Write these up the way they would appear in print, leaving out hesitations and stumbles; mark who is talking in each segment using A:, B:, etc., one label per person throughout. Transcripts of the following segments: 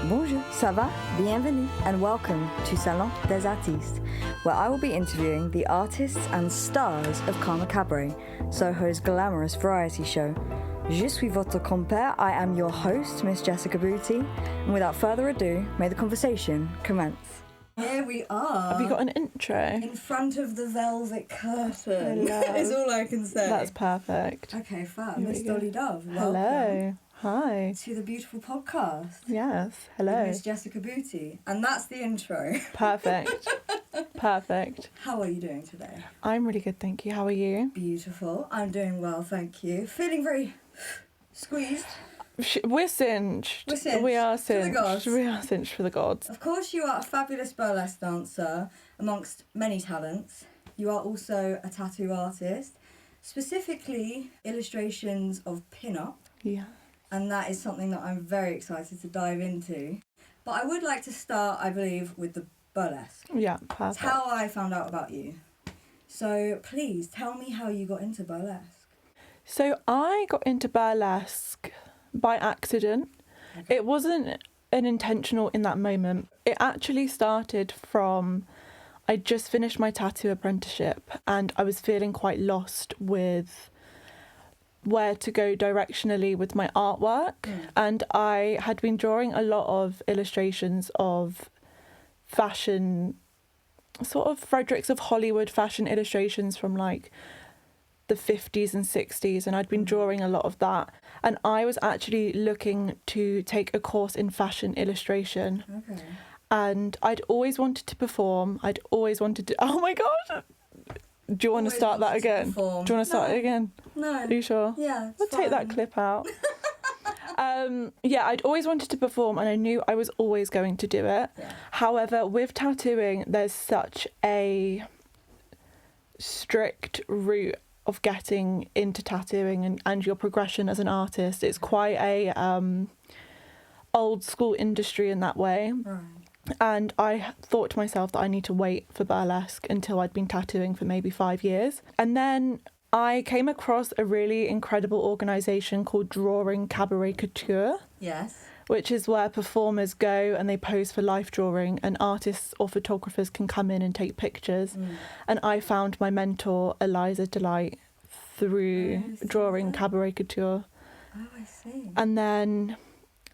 A: Bonjour, ça va? Bienvenue, and welcome to Salon Des Artistes, where I will be interviewing the artists and stars of Karma Cabaret, Soho's glamorous variety show. Je suis votre compère. I am your host, Miss Jessica Booty, and without further ado, may the conversation commence. Here we are.
B: Have you got an intro?
A: In front of the velvet curtain. Is all I can say.
B: That's perfect.
A: Okay, fab. Miss Dolly Dove, welcome.
B: Hello. Hi.
A: To the beautiful podcast.
B: Yes. Hello.
A: With Miss Jessica Booty. And that's the intro.
B: Perfect. Perfect.
A: How are you doing today?
B: I'm really good, thank you. How are you?
A: Beautiful. I'm doing well, thank you. Feeling very squeezed.
B: We're cinched.
A: We're cinched.
B: We are
A: For the gods.
B: cinched. We are cinched for the gods.
A: Of course, you are a fabulous burlesque dancer amongst many talents. You are also a tattoo artist, specifically illustrations of Pinup.
B: Yeah.
A: And that is something that I'm very excited to dive into. But I would like to start, I believe, with the burlesque.
B: Yeah, perfect.
A: It's how I found out about you. So please tell me how you got into burlesque.
B: So I got into burlesque by accident.
A: Okay.
B: It wasn't an intentional in that moment. It actually started from, I just finished my tattoo apprenticeship and I was feeling quite lost with where to go directionally with my artwork. And I had been drawing a lot of illustrations of fashion, sort of Fredericks of Hollywood fashion illustrations from like the 50s and 60s, and I'd been drawing a lot of that, and I was actually looking to take a course in fashion illustration.
A: Okay.
B: And I'd always wanted to perform. I'd always wanted to, oh my god, do you want to start that again? Do you want to start it again?
A: No.
B: Are you sure?
A: Yeah,
B: I'll take that clip out. Yeah, I'd always wanted to perform and I knew I was always going to do it.
A: Yeah.
B: However, with tattooing, there's such a strict route of getting into tattooing and your progression as an artist. It's quite a old school industry in that way.
A: Right.
B: And I thought to myself that I need to wait for burlesque until I'd been tattooing for maybe 5 years. And then I came across a really incredible organisation called Drawing Cabaret Couture.
A: Yes.
B: Which is where performers go and they pose for life drawing and artists or photographers can come in and take pictures. And I found my mentor, Eliza Delight, through Drawing Cabaret Couture.
A: Oh, I see.
B: And then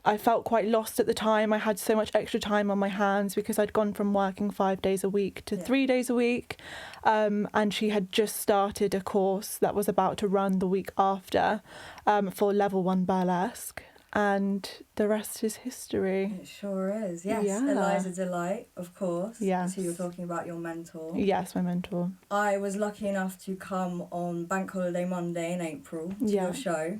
B: I felt quite lost at the time. I had so much extra time on my hands because I'd gone from working 5 days a week to 3 days a week. And she had just started a course that was about to run the week after for level 1 burlesque. And the rest is history.
A: It sure is. Yes.
B: Yeah.
A: Eliza Delight, of course.
B: Yes.
A: So you're talking about your mentor.
B: Yes, my mentor.
A: I was lucky enough to come on Bank Holiday Monday in April to your show,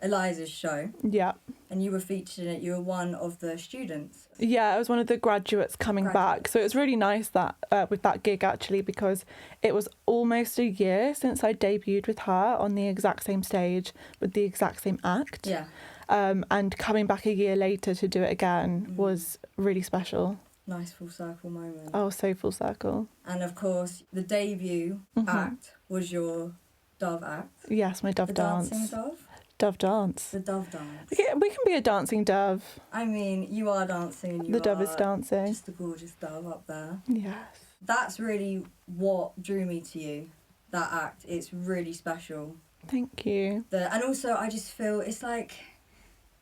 A: Eliza's show.
B: Yeah.
A: And you were featured in it. You were one of the students.
B: Yeah, I was one of the graduates coming back. So it was really nice that with that gig actually, because it was almost a year since I debuted with her on the exact same stage with the exact same act.
A: Yeah.
B: And coming back a year later to do it again was really special.
A: Nice full circle moment.
B: Oh, so full circle.
A: And of course, the debut act was your Dove act.
B: Yes, my Dove
A: The
B: dance.
A: dancing Dove?
B: Dove dance.
A: The Dove dance.
B: We can be a dancing dove.
A: I mean, you are dancing and you
B: The
A: are
B: dove is dancing.
A: just a gorgeous dove up there.
B: Yes.
A: That's really what drew me to you, that act. It's really special.
B: Thank you.
A: And also, I just feel it's like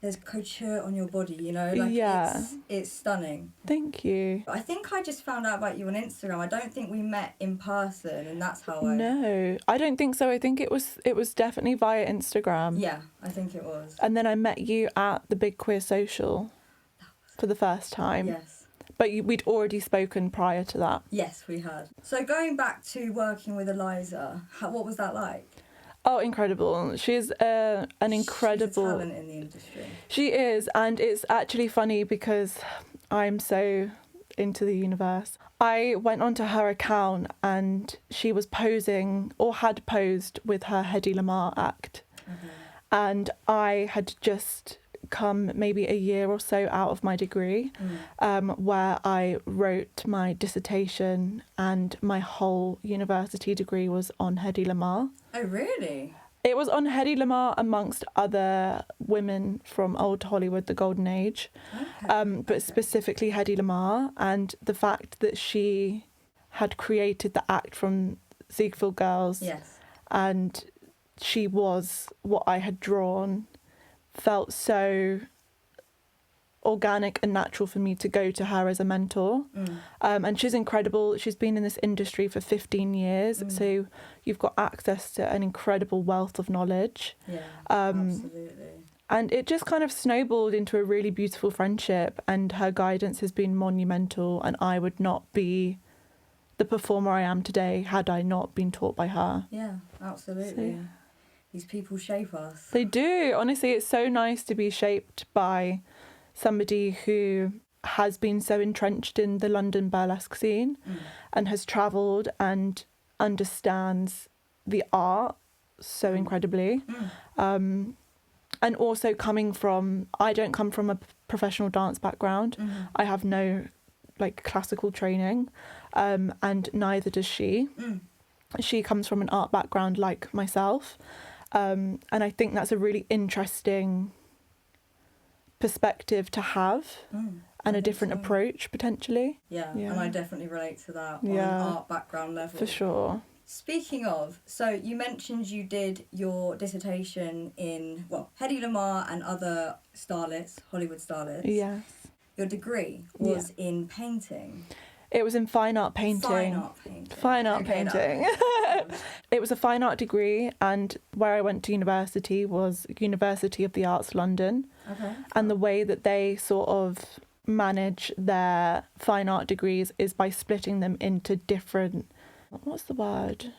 A: there's couture on your body, you know? Like,
B: Yeah.
A: it's stunning.
B: Thank you.
A: I think I just found out about you on Instagram. I don't think we met in person, and that's how I...
B: No, I don't think so. I think it was definitely via Instagram.
A: Yeah, I think it was.
B: And then I met you at the Big Queer Social for the first time.
A: Yes.
B: But we'd already spoken prior to that.
A: Yes, we had. So going back to working with Eliza, what was that like?
B: Oh, incredible. She's an incredible...
A: She's a talent in the industry.
B: She is, and it's actually funny because I'm so into the universe. I went onto her account and she was posing, or had posed, with her Hedy Lamarr act. And I had just come maybe a year or so out of my degree, where I wrote my dissertation and my whole university degree was on Hedy Lamarr.
A: Oh, really?
B: It was on Hedy Lamarr amongst other women from old Hollywood, the golden age, but specifically Hedy Lamarr, and the fact that she had created the act from Ziegfeld Girls, and she was what I had drawn, felt so organic and natural for me to go to her as a mentor. And she's incredible. She's been in this industry for 15 years, so you've got access to an incredible wealth of knowledge.
A: Absolutely.
B: And it just kind of snowballed into a really beautiful friendship, and her guidance has been monumental, and I would not be the performer I am today had I not been taught by her.
A: Yeah, absolutely. So, these people shape us.
B: They do. Honestly, it's so nice to be shaped by somebody who has been so entrenched in the London burlesque scene and has travelled and understands the art so incredibly. And also I don't come from a professional dance background. I have no classical training, and neither does she. She comes from an art background like myself, and I think that's a really interesting perspective to have, and a different approach potentially.
A: Yeah, and I definitely relate to that on an art background level.
B: For sure.
A: Speaking of, so you mentioned you did your dissertation in, Hedy Lamarr and other starlets, Hollywood starlets.
B: Yes.
A: Your degree was in painting.
B: It was in fine art painting. Fine art painting. It was a fine art degree, and where I went to university was University of the Arts London. And the way that they sort of manage their fine art degrees is by splitting them into different, what's the word?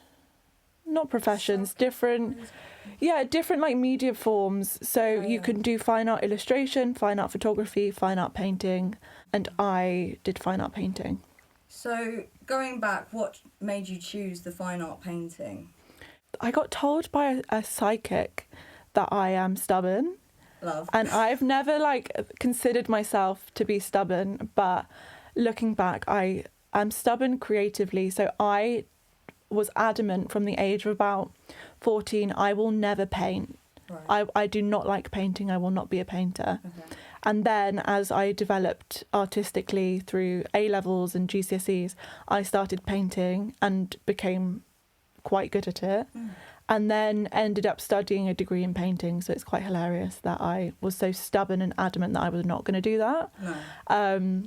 B: Not professions, different media forms. So you can do fine art illustration, fine art photography, fine art painting, and I did fine art painting.
A: So going back, what made you choose the fine art painting?
B: I got told by a psychic that I am stubborn.
A: Love.
B: And I've never considered myself to be stubborn, but looking back, I am stubborn creatively. So I was adamant from the age of about 14, I will never paint. Right. I do not like painting. I will not be a painter. And then as I developed artistically through A-levels and GCSEs, I started painting and became quite good at it. And then ended up studying a degree in painting. So it's quite hilarious that I was so stubborn and adamant that I was not going to do that.
A: No.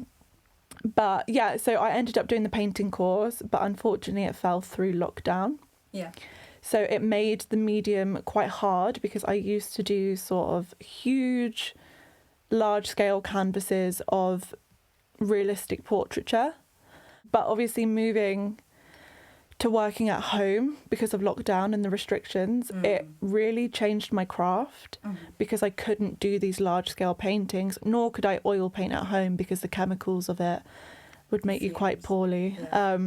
B: But yeah, so I ended up doing the painting course, but unfortunately it fell through lockdown.
A: Yeah.
B: So it made the medium quite hard because I used to do sort of huge, large-scale canvases of realistic portraiture. But obviously moving to working at home because of lockdown and the restrictions, it really changed my craft because I couldn't do these large-scale paintings, nor could I oil paint at home because the chemicals of it would make you quite poorly. Yeah.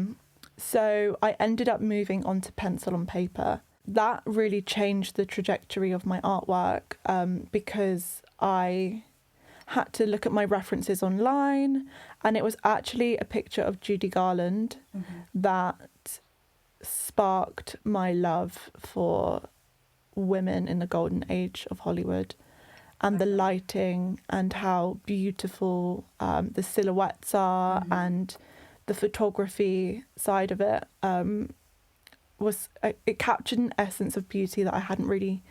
B: So I ended up moving on to pencil and paper. That really changed the trajectory of my artwork because I had to look at my references online, and it was actually a picture of Judy Garland that sparked my love for women in the golden age of Hollywood, and the lighting and how beautiful the silhouettes are, and the photography side of it it captured an essence of beauty that I hadn't really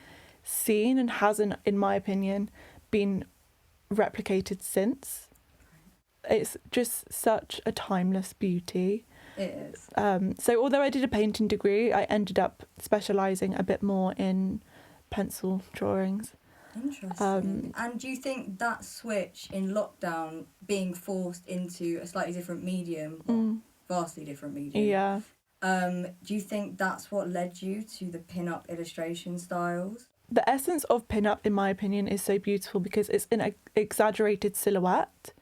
B: seen and hasn't, in my opinion, been replicated since. It's just such a timeless beauty.
A: It is.
B: So although I did a painting degree, I ended up specialising a bit more in pencil drawings.
A: Interesting. And do you think that switch in lockdown, being forced into a slightly different medium, vastly different medium, do you think that's what led you to the pin-up illustration styles?
B: The essence of pin-up, in my opinion, is so beautiful because it's an exaggerated silhouette.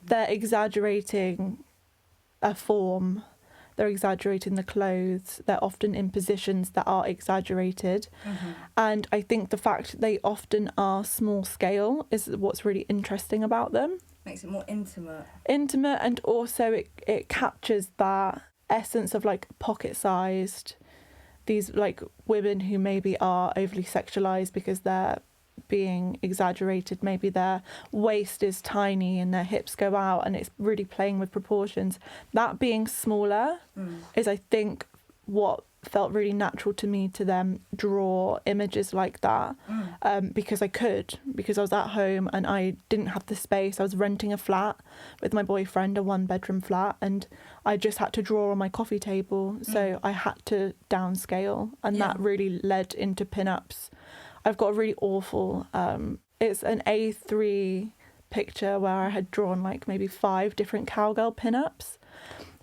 B: They're exaggerating a form, they're exaggerating the clothes, they're often in positions that are exaggerated. And I think the fact they often are small scale is what's really interesting about them.
A: Makes it more intimate.
B: And also it captures that essence of like pocket-sized, these like women who maybe are overly sexualized because they're being exaggerated. Maybe their waist is tiny and their hips go out and it's really playing with proportions. That being smaller is, I think, what felt really natural to me to then draw images like that, because I was at home and I didn't have the space. I was renting a flat with my boyfriend, a 1-bedroom flat, and I just had to draw on my coffee table, so I had to downscale, and that really led into pinups. I've got a really awful it's an A3 picture where I had drawn like maybe 5 different cowgirl pinups.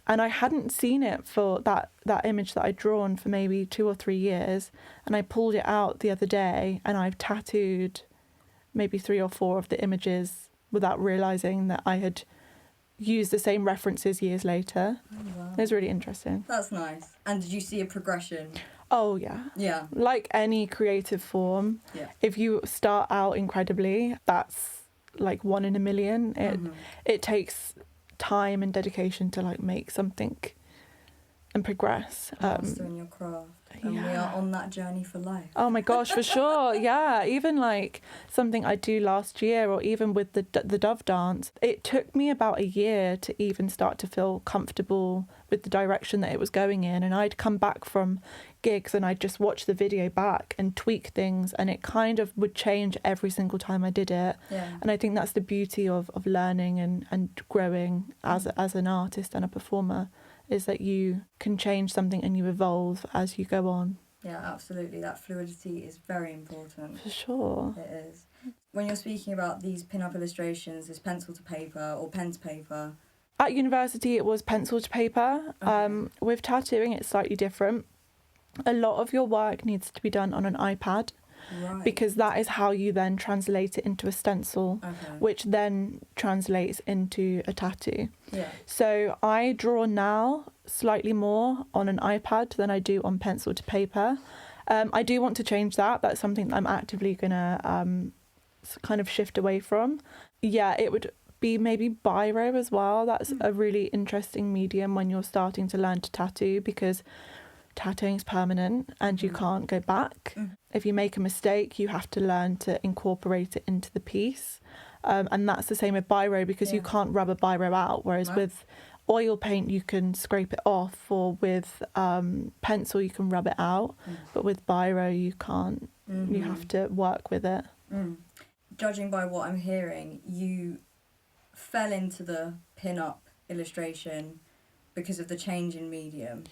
B: And I hadn't seen it for that image that I'd drawn for maybe 2 or 3 years. And I pulled it out the other day and I've tattooed maybe 3 or 4 of the images without realising that I had used the same references years later. Oh, wow. It was really interesting.
A: That's nice. And did you see a progression?
B: Oh, yeah.
A: Yeah.
B: Like any creative form, if you start out incredibly, that's like 1 in a million. It takes time and dedication to like make something and progress.
A: Mastering your craft. And we are on that journey for life.
B: Oh my gosh, for sure. Yeah, even like something I do last year, or even with the Dove dance, it took me about a year to even start to feel comfortable with the direction that it was going in. And I'd come back from gigs and I'd just watch the video back and tweak things, and it kind of would change every single time I did it. And I think that's the beauty of learning and growing as an artist and a performer, is that you can change something and you evolve as you go on.
A: Yeah, absolutely. That fluidity is very important.
B: For sure.
A: It is. When you're speaking about these pin-up illustrations, is pencil to paper or pen to paper?
B: At university, it was pencil to paper. Okay. With tattooing, it's slightly different. A lot of your work needs to be done on an iPad. Right. Because that is how you then translate it into a stencil, which then translates into a tattoo. Yeah. So I draw now slightly more on an iPad than I do on pencil to paper. I do want to change that. That's something that I'm actively going to kind of shift away from. Yeah, it would be maybe biro as well. That's a really interesting medium when you're starting to learn to tattoo, because tattooing's permanent and you can't go back. If you make a mistake, you have to learn to incorporate it into the piece. And that's the same with biro, because you can't rub a biro out, whereas with oil paint you can scrape it off, or with pencil you can rub it out, but with biro you can't. You have to work with it.
A: Judging by what I'm hearing, you fell into the pin-up illustration because of the change in medium.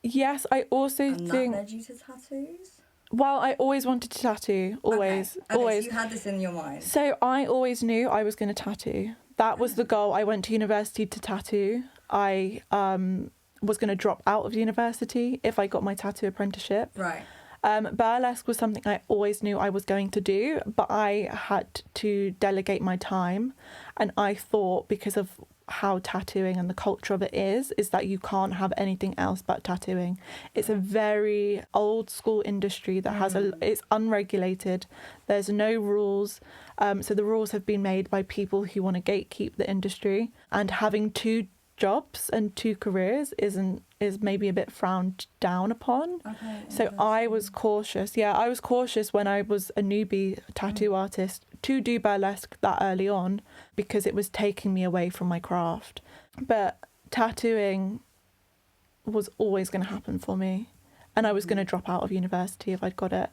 B: Yes, I also think...
A: And that led you to tattoos?
B: Well, I always wanted to tattoo, always.
A: So you had this in your mind?
B: So I always knew I was going to tattoo. That was the goal. I went to university to tattoo. I was going to drop out of university if I got my tattoo apprenticeship.
A: Right.
B: Burlesque was something I always knew I was going to do, but I had to delegate my time. And I thought, because of how tattooing and the culture of it is that you can't have anything else but tattooing. It's a very old school industry that it's unregulated. There's no rules. So the rules have been made by people who want to gatekeep the industry, and having 2 jobs and 2 careers is maybe a bit frowned down upon. So I was cautious. Yeah, I was cautious when I was a newbie tattoo artist to do burlesque that early on, because it was taking me away from my craft. But tattooing was always going to happen for me, and I was going to drop out of university if I'd got it.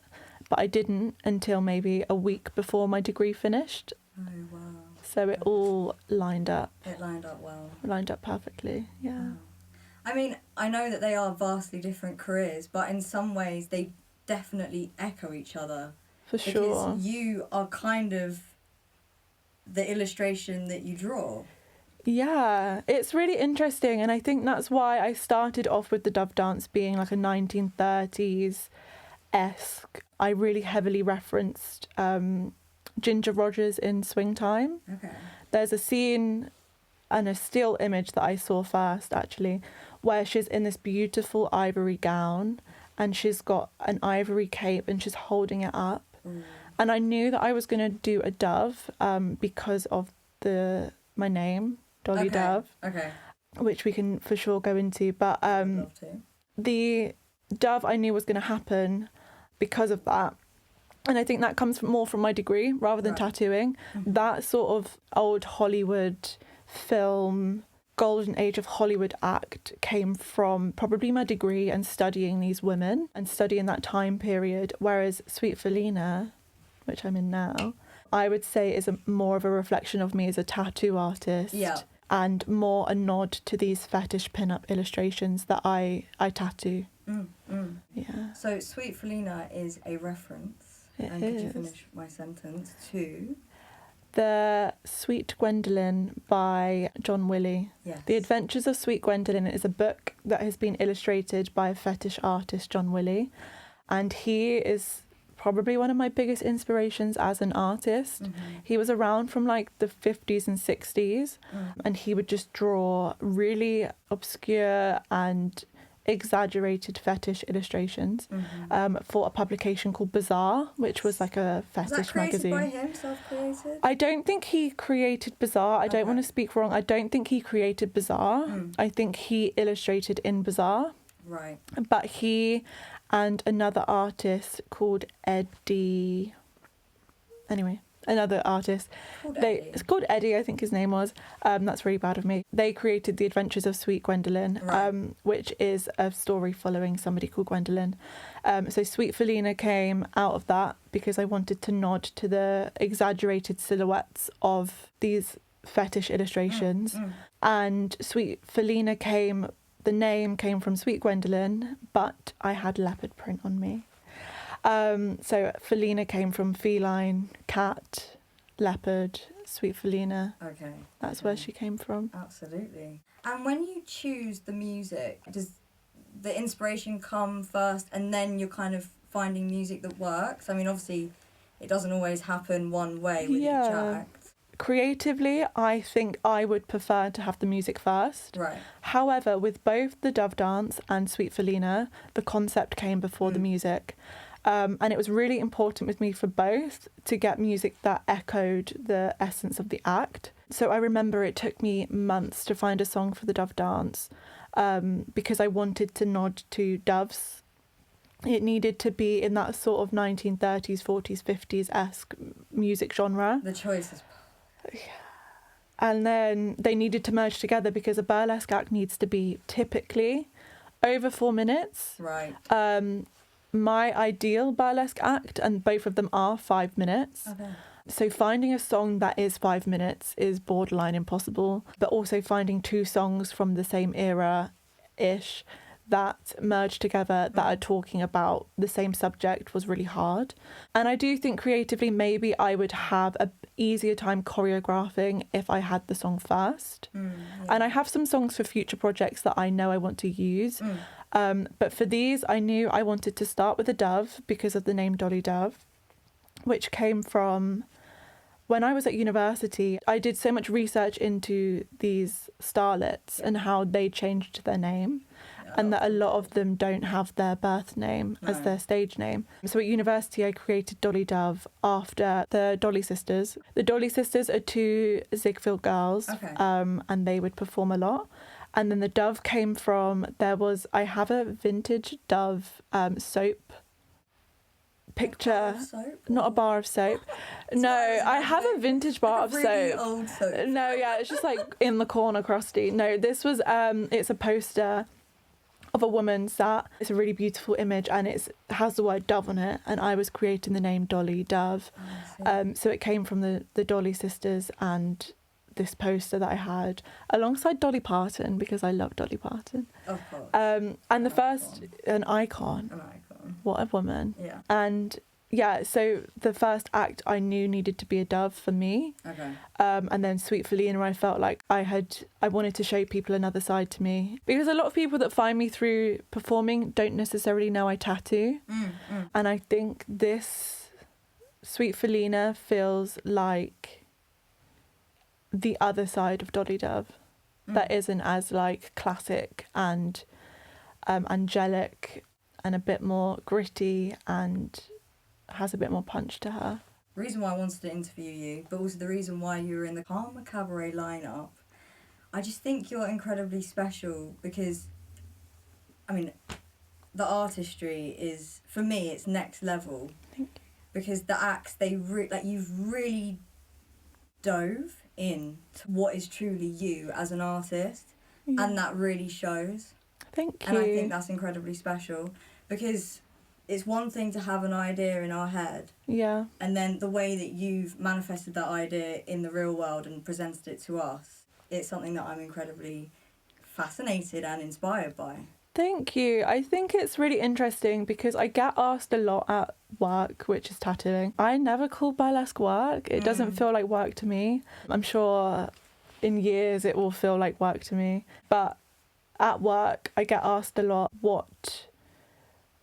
B: But I didn't until maybe a week before my degree finished.
A: Oh, wow.
B: So it all lined up.
A: It lined up well.
B: Lined up perfectly, yeah. Wow.
A: I mean, I know that they are vastly different careers, but in some ways they definitely echo each other.
B: For sure.
A: Because you are kind of the illustration that you draw.
B: Yeah, it's really interesting, and I think that's why I started off with the Dove dance being like a 1930s-esque. I really heavily referenced Ginger Rogers in Swing Time. Okay. There's a scene and a still image that I saw first, actually, where she's in this beautiful ivory gown and she's got an ivory cape and she's holding it up. And I knew that I was going to do a dove because of my name, Dolly Dove, which we can for sure go into. But the Dove I knew was going to happen because of that. And I think that comes more from my degree rather than tattooing. That sort of old Hollywood film, golden age of Hollywood act came from probably my degree and studying these women and studying that time period. Whereas Sweet Felina, which I'm in now, I would say is more of a reflection of me as a tattoo artist.
A: Yeah.
B: And more a nod to these fetish pin-up illustrations that I tattoo. Yeah.
A: So Sweet Felina is a reference. And could you finish my sentence? To
B: The Sweet Gwendolyn by John Willie.
A: Yes.
B: The Adventures of Sweet Gwendolyn is a book that has been illustrated by a fetish artist, John Willie. And he is probably one of my biggest inspirations as an artist. He was around from like the 50s and 60s, and he would just draw really obscure and exaggerated fetish illustrations for a publication called Bazaar, which was like a fetish magazine.
A: Was that created by him, self-created?
B: I don't think he created Bazaar. I don't want to speak wrong. I don't think he created Bazaar. I think he illustrated in Bazaar.
A: Right.
B: But he and another artist called Eddie... Anyway, another artist. It's called Eddie, I think his name was. That's really bad of me. They created The Adventures of Sweet Gwendolyn, which is a story following somebody called Gwendolyn. So Sweet Felina came out of that because I wanted to nod to the exaggerated silhouettes of these fetish illustrations. And Sweet Felina the name came from Sweet Gwendolyn, but I had leopard print on me. So Felina came from feline, cat, leopard, Sweet Felina.
A: Okay.
B: That's where she came from.
A: Absolutely. And when you choose the music, does the inspiration come first and then you're kind of finding music that works? I mean, obviously, it doesn't always happen one way with each act.
B: Creatively, I think I would prefer to have the music first.
A: Right.
B: However, with both the Dove Dance and Sweet Felina, the concept came before the music. And it was really important with me for both to get music that echoed the essence of the act. So I remember it took me months to find a song for the Dove Dance because I wanted to nod to doves. It needed to be in that sort of 1930s, 40s, 50s-esque music genre.
A: The choice is...
B: And then they needed to merge together because a burlesque act needs to be typically over 4 minutes.
A: Right.
B: My ideal burlesque act, and both of them are 5 minutes.
A: Okay.
B: So finding a song that is 5 minutes is borderline impossible, but also finding two songs from the same era-ish that merge together that are talking about the same subject was really hard. And I do think creatively maybe I would have an easier time choreographing if I had the song first. And I have some songs for future projects that I know I want to use. But for these, I knew I wanted to start with a dove because of the name Dolly Dove, which came from when I was at university. I did so much research into these starlets and how they changed their name, and that a lot of them don't have their birth name as their stage name. So at university, I created Dolly Dove after the Dolly sisters. The Dolly sisters are two Ziegfeld girls, and they would perform a lot. And then the Dove came from, I have a vintage Dove soap picture, not a bar of soap. No, I have a vintage bar of
A: really
B: soap.
A: Old soap.
B: No, yeah, it's just like in the corner, crusty. No, this was, it's a poster of a woman sat. It's a really beautiful image and it has the word Dove on it, and I was creating the name Dolly Dove. So it came from the Dolly sisters and this poster that I had alongside Dolly Parton because I love Dolly Parton.
A: Of course.
B: And the first, an icon. What a woman.
A: Yeah.
B: And yeah, so the first act I knew needed to be a dove for me.
A: Okay.
B: And then Sweet Felina, I felt like I wanted to show people another side to me. Because a lot of people that find me through performing don't necessarily know I tattoo. And I think this Sweet Felina feels like the other side of Dolly Dove that isn't as like classic and angelic and a bit more gritty and has a bit more punch to her.
A: The reason why I wanted to interview you, but also the reason why you were in the Karma Cabaret lineup, I just think you're incredibly special because, I mean, the artistry is, for me, it's next level.
B: Thank you.
A: Because the acts, you've really dove in to what is truly you as an artist, and that really shows.
B: Thank you.
A: And I think that's incredibly special, because it's one thing to have an idea in our head, and then the way that you've manifested that idea in the real world and presented it to us, it's something that I'm incredibly fascinated and inspired by.
B: Thank you. I think it's really interesting because I get asked a lot at work, which is tattooing. I never call burlesque work. It doesn't feel like work to me. I'm sure in years it will feel like work to me. But at work, I get asked a lot what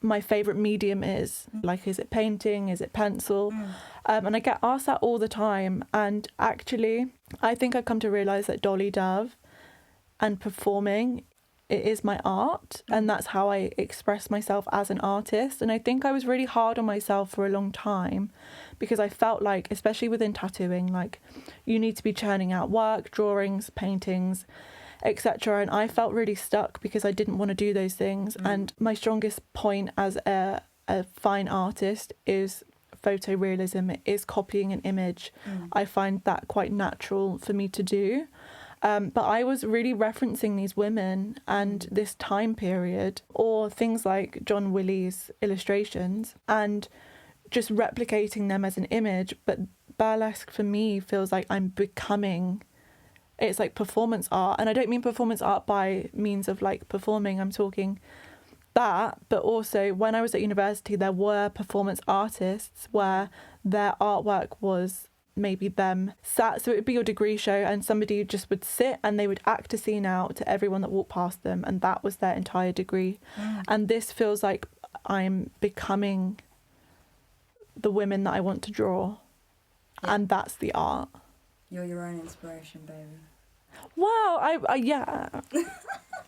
B: my favourite medium is. Like, is it painting? Is it pencil? And I get asked that all the time. And actually, I think I've come to realise that Dolly Dove and performing, it is my art, and that's how I express myself as an artist. And I think I was really hard on myself for a long time because I felt like, especially within tattooing, like you need to be churning out work, drawings, paintings, etc. And I felt really stuck because I didn't want to do those things. And my strongest point as a fine artist is photorealism. It is copying an image. I find that quite natural for me to do. But I was really referencing these women and this time period, or things like John Willie's illustrations, and just replicating them as an image. But burlesque for me feels like I'm becoming, it's like performance art. And I don't mean performance art by means of like performing, I'm talking that, but also when I was at university, there were performance artists where their artwork was maybe them sat, so it would be your degree show and somebody just would sit and they would act a scene out to everyone that walked past them, and that was their entire degree. And this feels like I'm becoming the women that I want to draw, and that's the art.
A: You're your own inspiration, baby.
B: Wow, I yeah.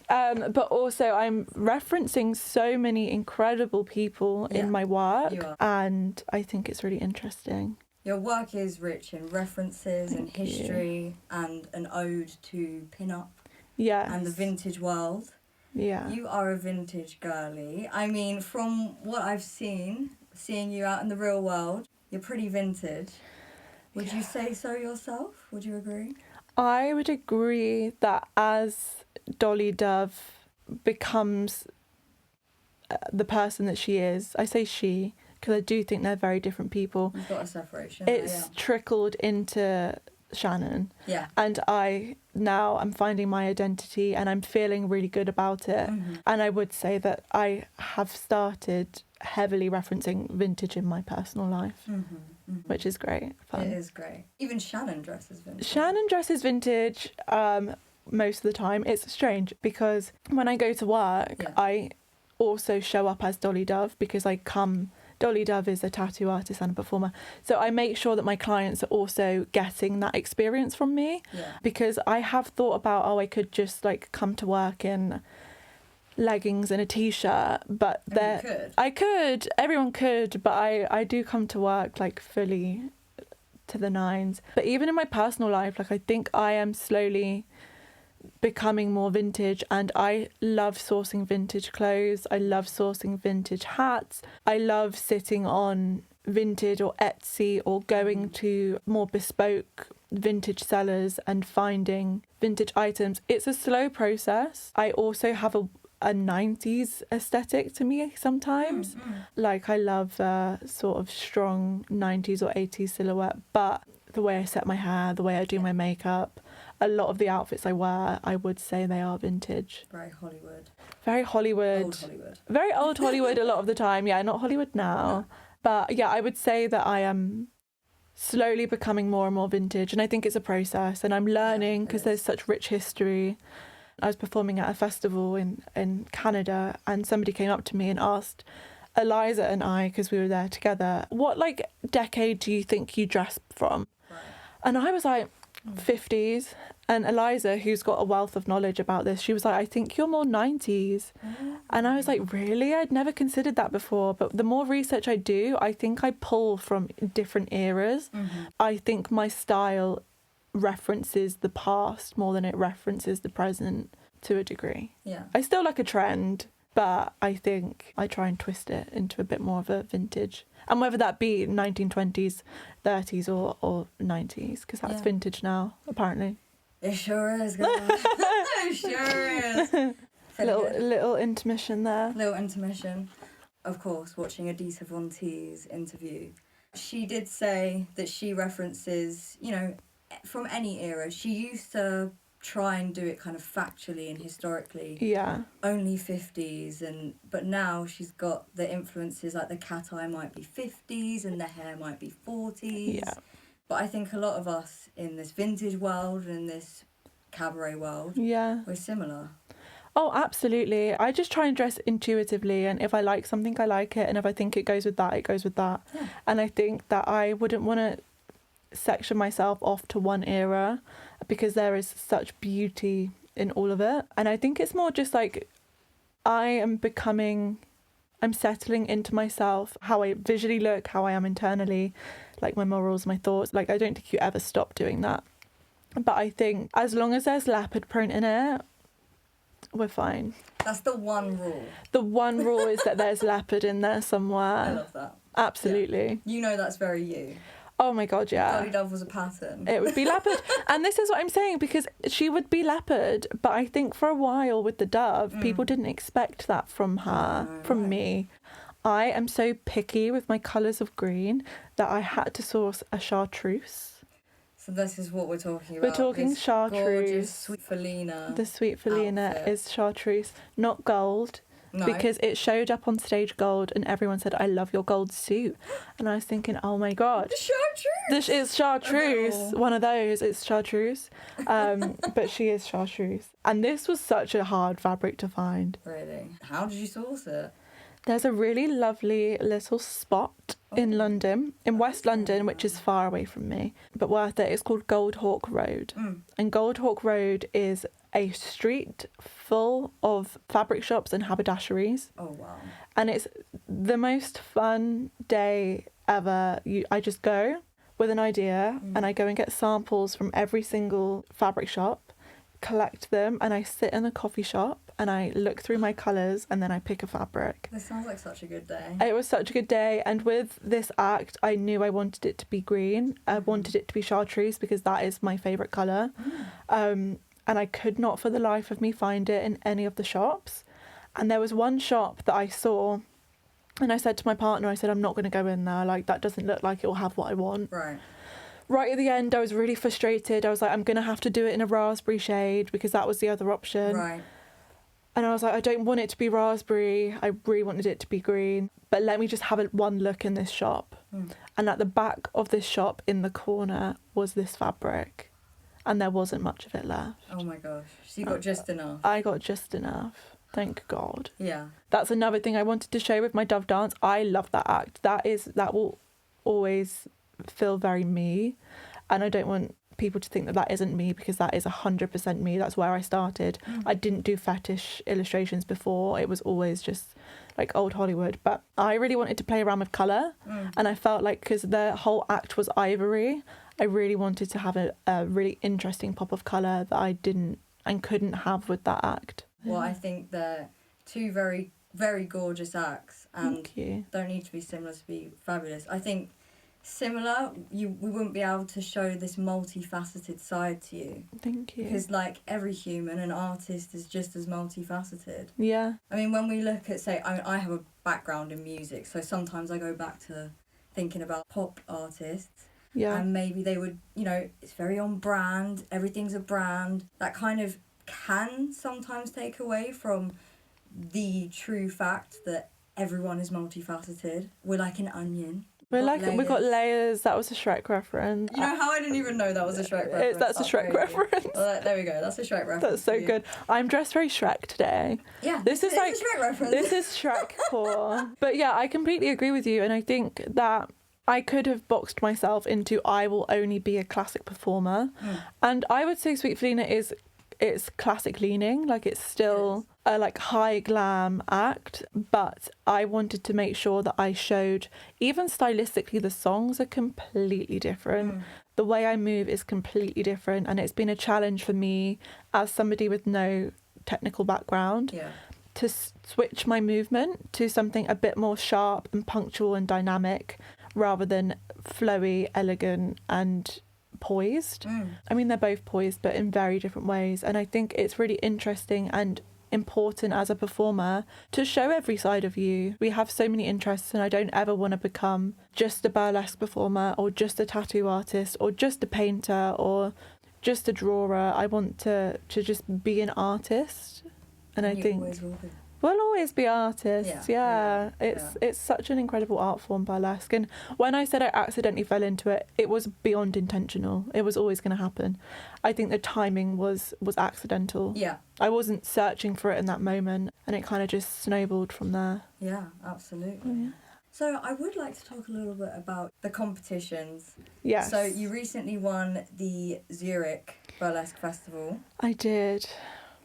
B: But also I'm referencing so many incredible people in my work, and I think it's really interesting.
A: Your work is rich in references and history and an ode to pin-up and the vintage world.
B: Yeah.
A: You are a vintage girly. I mean, from what I've seeing you out in the real world, you're pretty vintage. Would you say so yourself? Would you agree?
B: I would agree that as Dolly Dove becomes the person that she is, I say she, because I do think they're very different people.
A: You've got a separation.
B: It's trickled into Shannon.
A: Yeah.
B: And I'm finding my identity and I'm feeling really good about it. And I would say that I have started heavily referencing vintage in my personal life, which is great. Fun.
A: It is great. Even Shannon dresses vintage.
B: Shannon dresses vintage most of the time. It's strange because when I go to work, I also show up as Dolly Dove because Dolly Dove is a tattoo artist and a performer. So I make sure that my clients are also getting that experience from me, because I have thought about, I could just like come to work in leggings and a t-shirt, but everyone could, but I do come to work like fully to the nines. But even in my personal life, like I think I am slowly becoming more vintage, and I love sourcing vintage clothes. I love sourcing vintage hats. I love sitting on Vinted or Etsy or going to more bespoke vintage sellers and finding vintage items. It's a slow process. I also have a 90s aesthetic to me sometimes. Like I love a sort of strong 90s or 80s silhouette, but the way I set my hair, the way I do my makeup, a lot of the outfits I wear, I would say they are vintage.
A: Very Hollywood.
B: Very Hollywood.
A: Old Hollywood. Very
B: old Hollywood a lot of the time. Yeah, not Hollywood now. But yeah, I would say that I am slowly becoming more and more vintage. And I think it's a process. And I'm learning because there's such rich history. I was performing at a festival in Canada, and somebody came up to me and asked Eliza and I, because we were there together, what like decade do you think you dress from? Right. And I was like, 50s. And Eliza, who's got a wealth of knowledge about this, she was like, I think you're more 90s. And I was like, really? I'd never considered that before. But the more research I do, I think I pull from different eras. I think my style references the past more than it references the present to a degree. Yeah. I still like a trend, but I think I try and twist it into a bit more of a vintage. And whether that be 1920s, 30s or 90s, because that's vintage now, apparently.
A: It sure is, girl. It sure is.
B: Little intermission there.
A: Little intermission. Of course, watching Edita Von T's interview, she did say that she references, you know, from any era. She used to try and do it kind of factually and historically.
B: Yeah.
A: Only 50s, but now she's got the influences, like the cat eye might be 50s and the hair might be 40s.
B: Yeah.
A: But I think a lot of us in this vintage world and this cabaret world, we're similar.
B: Oh, absolutely. I just try and dress intuitively, and if I like something, I like it, and if I think it goes with that, it goes with that. Yeah. And I think that I wouldn't want to section myself off to one era, because there is such beauty in all of it. And I think it's more just like I'm settling into myself, how I visually look, how I am internally, like my morals, my thoughts. Like, I don't think you ever stop doing that. But I think as long as there's leopard print in it, we're fine.
A: That's the one rule.
B: The one rule is that there's leopard in there somewhere.
A: I love that.
B: Absolutely.
A: Yeah. You know that's very you.
B: Oh my God, yeah.
A: Dolly Dove was a pattern.
B: It would be leopard. And this is what I'm saying, because she would be leopard, but I think for a while with the Dove, people didn't expect that from her, me. I am so picky with my colours of green that I had to source a chartreuse.
A: So this is what we're talking about.
B: We're talking
A: this
B: chartreuse.
A: Gorgeous sweet Felina.
B: The sweet Felina
A: outfit.
B: is chartreuse, not gold.
A: No.
B: Because it showed up on stage gold and everyone said, I love your gold suit. And I was thinking, oh my God.
A: The chartreuse.
B: This is chartreuse.
A: Oh.
B: One of those. It's chartreuse. But she is chartreuse. And this was such a hard fabric to find.
A: Really? How did you source it?
B: There's a really lovely little spot in London, in West London, which is far away from me, but worth it. It's called Goldhawk Road. And Goldhawk Road is a street full of fabric shops and haberdasheries.
A: Oh, wow.
B: And it's the most fun day ever. I just go with an idea and I go and get samples from every single fabric shop, collect them, and I sit in a coffee shop and I look through my colours and then I pick a fabric.
A: This sounds like such a good day.
B: It was such a good day, and with this act I knew I wanted it to be green. I wanted it to be chartreuse because that is my favourite colour. And I could not for the life of me find it in any of the shops. And there was one shop that I saw and I said to my partner, I said, I'm not going to go in there, like that doesn't look like it will have what I want. Right at the end I was really frustrated. I was like, I'm going to have to do it in a raspberry shade because that was the other option. And I was like, I don't want it to be raspberry. I really wanted it to be green. But let me just have one look in this shop. And at the back of this shop in the corner was this fabric. And there wasn't much of it left.
A: Oh my gosh. So you got just enough.
B: I got just enough. Thank God.
A: Yeah.
B: That's another thing I wanted to show with my Dove dance. I love that act. That will always feel very me. And I don't want people to think that isn't me, because that is 100% me. That's where I started. I didn't do fetish illustrations before. It was always just like old Hollywood. But I really wanted to play around with colour. And I felt like, because the whole act was ivory, I really wanted to have a really interesting pop of colour that I didn't and couldn't have with that act.
A: Well, I think they're two very, very gorgeous acts, and
B: Thank you.
A: Don't need to be similar to be fabulous. I think similar, we wouldn't be able to show this multifaceted side to you.
B: Thank you.
A: Because like every human, an artist is just as multifaceted.
B: Yeah.
A: I mean, when we look at, say, I have a background in music, so sometimes I go back to thinking about pop artists.
B: Yeah.
A: And maybe they would, it's very on brand, everything's a brand. That kind of can sometimes take away from the true fact that everyone is multifaceted. We're like an onion.
B: We've got layers. That was a Shrek reference.
A: You know how I didn't even know that was a Shrek reference?
B: That's a Shrek reference.
A: Well, there we go. That's a Shrek reference.
B: That's so good. I'm dressed very Shrek today.
A: Yeah,
B: this is like
A: a Shrek reference.
B: This is Shrek core. But yeah, I completely agree with you, and I think that I could have boxed myself into I will only be a classic performer, and I would say Sweet Felina it's classic leaning, like it's still a like high glam act, but I wanted to make sure that I showed, even stylistically, the songs are completely different. The way I move is completely different, and it's been a challenge for me as somebody with no technical background to switch my movement to something a bit more sharp and punctual and dynamic rather than flowy, elegant and poised. I mean, they're both poised, but in very different ways. And I think it's really interesting and important as a performer to show every side of you. We have so many interests, and I don't ever want to become just a burlesque performer or just a tattoo artist or just a painter or just a drawer. I want to just be an artist, and I think we'll always be artists. It's such an incredible art form, burlesque. And when I said I accidentally fell into it, it was beyond intentional. It was always going to happen. I think the timing was accidental. I wasn't searching for it in that moment, and it kind of just snowballed from there.
A: Yeah, absolutely. So I would like to talk a little bit about the competitions.
B: Yes.
A: So you recently won the Zürich Burlesque Festival.
B: I did.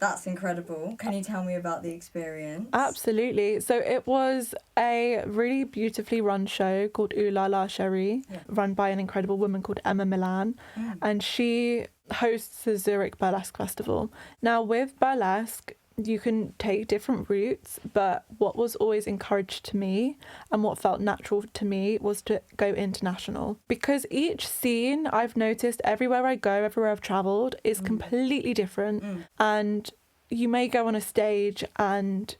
A: That's incredible. Can you tell me about the experience?
B: Absolutely. So it was a really beautifully run show called Ohh La La Cherie, run by an incredible woman called Emma Milan. And she hosts the Zurich Burlesque Festival. Now, with burlesque, you can take different routes, but what was always encouraged to me and what felt natural to me was to go international, because each scene, I've noticed everywhere I go, everywhere I've travelled, is completely different. And you may go on a stage and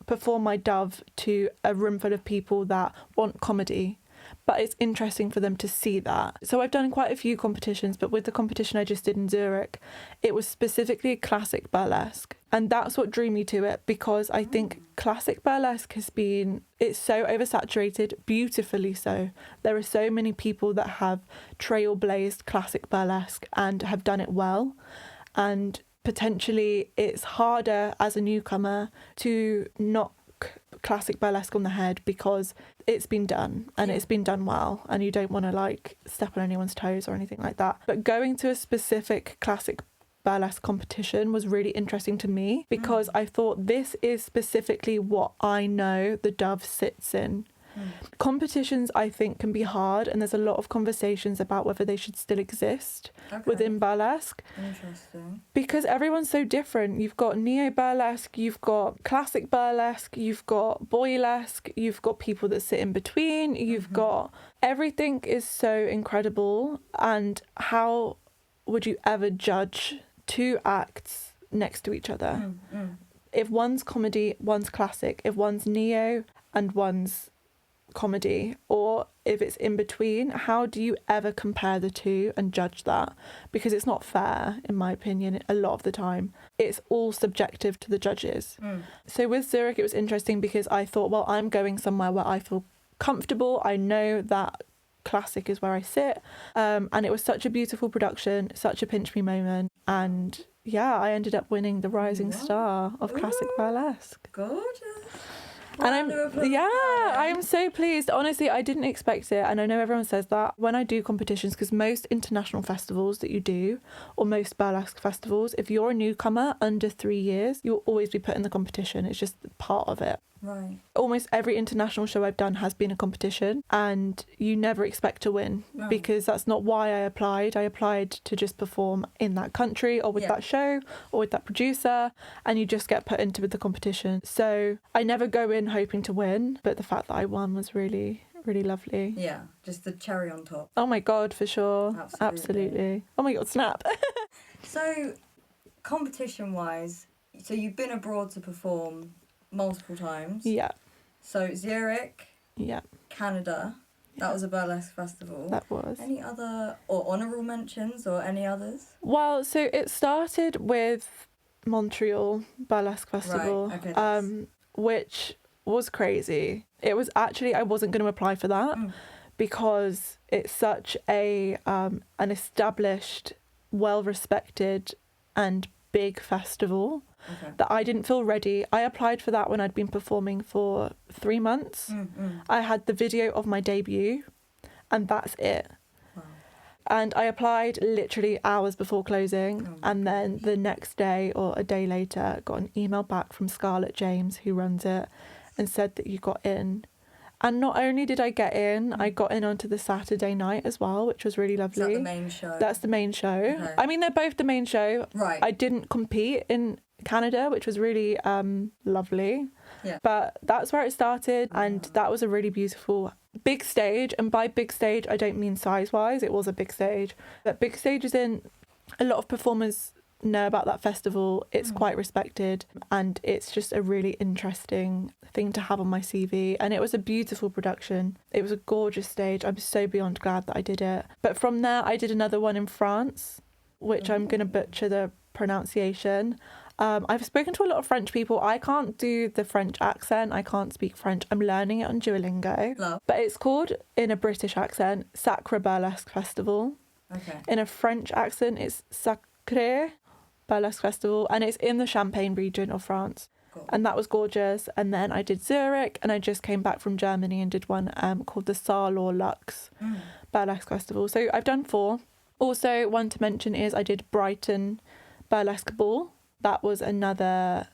B: perform my Dove to a room full of people that want comedy, but it's interesting for them to see that. So I've done quite a few competitions, but with the competition I just did in Zurich, it was specifically classic burlesque. And that's what drew me to it, because I think classic burlesque it's so oversaturated, beautifully so. There are so many people that have trailblazed classic burlesque and have done it well. And potentially it's harder as a newcomer to knock classic burlesque on the head because it's been done and it's been done well, and you don't want to like step on anyone's toes or anything like that. But going to a specific classic burlesque competition was really interesting to me, because I thought this is specifically what I know the Dove sits in. Competitions, I think, can be hard, and there's a lot of conversations about whether they should still exist within burlesque.
A: Interesting.
B: Because everyone's so different. You've got neo-burlesque, you've got classic burlesque, you've got boylesque, you've got people that sit in between, you've got... Everything is so incredible, and how would you ever judge two acts next to each other? If one's comedy, one's classic. If one's neo and one's comedy, or if it's in between, how do you ever compare the two and judge that? Because it's not fair, in my opinion. A lot of the time it's all subjective to the judges. So with Zurich it was interesting because I thought, well, I'm going somewhere where I feel comfortable. I know that classic is where I sit, and it was such a beautiful production, such a pinch me moment, and I ended up winning the Rising Star of Classic Burlesque.
A: Gorgeous.
B: And I'm so pleased. Honestly, I didn't expect it, and I know everyone says that when I do competitions, because most international festivals that you do, or most burlesque festivals, if you're a newcomer under 3 years, you'll always be put in the competition. It's just part of it.
A: Right.
B: Almost every international show I've done has been a competition, and you never expect to win, because that's not why I applied. I applied to just perform in that country or with that show or with that producer, and you just get put into the competition. So I never go in hoping to win, but the fact that I won was really, really lovely.
A: Yeah, just the cherry on top.
B: Oh my God, for sure. Absolutely. Oh my God, snap.
A: So competition-wise, so you've been abroad to perform multiple times.
B: Yeah.
A: So Zurich.
B: Yeah.
A: Canada. That was a burlesque festival.
B: That was.
A: Any other or honourable mentions or any others?
B: Well, so it started with Montreal Burlesque Festival,
A: right. Okay,
B: which was crazy. It was actually, I wasn't going to apply for that because it's such an established, well-respected and big festival that I didn't feel ready. I applied for that when I'd been performing for 3 months. I had the video of my debut and that's it.
A: Wow.
B: And I applied literally hours before closing, and then the next day or a day later got an email back from Scarlett James, who runs it, and said that you got in. And not only did I get in, I got in onto the Saturday night as well, which was really lovely.
A: Is that the main show?
B: That's the main show.
A: Okay.
B: I mean, they're both the main show.
A: Right.
B: I didn't compete in Canada, which was really lovely.
A: Yeah.
B: But that's where it started, and that was a really beautiful big stage. And by big stage, I don't mean size-wise. It was a big stage. But big stage is in a lot of performers know about that festival. It's quite respected, and it's just a really interesting thing to have on my CV. And it was a beautiful production. It was a gorgeous stage. I'm so beyond glad that I did it. But from there, I did another one in France, which I'm going to butcher the pronunciation. I've spoken to a lot of French people. I can't do the French accent. I can't speak French. I'm learning it on Duolingo.
A: Love.
B: But it's called, in a British accent, Sacre Burlesque Festival.
A: Okay.
B: In a French accent, it's Sacré Burlesque Festival, and it's in the Champagne region of France.
A: Cool.
B: And that was gorgeous. And then I did Zürich, and I just came back from Germany and did one called the Salon Lux Burlesque Festival. So I've done 4. Also, one to mention is I did Brighton Burlesque Ball. That was another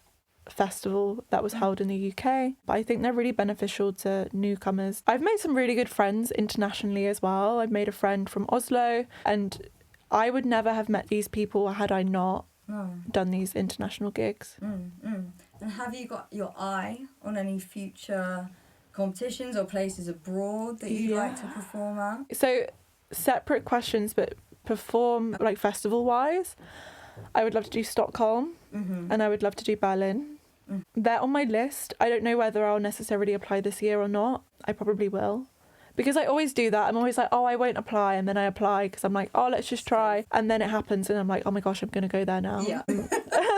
B: festival that was held in the UK. But I think they're really beneficial to newcomers. I've made some really good friends internationally as well. I've made a friend from Oslo, and I would never have met these people had I not done these international gigs.
A: And have you got your eye on any future competitions or places abroad that you'd like to perform at?
B: So, separate questions, but perform like festival wise, I would love to do Stockholm and I would love to do Berlin. They're on my list. I don't know whether I'll necessarily apply this year or not. I probably will. Because I always do that. I'm always like, oh, I won't apply. And then I apply because I'm like, oh, let's just try. And then it happens. And I'm like, oh my gosh, I'm going to go there now.
A: Yeah.
B: And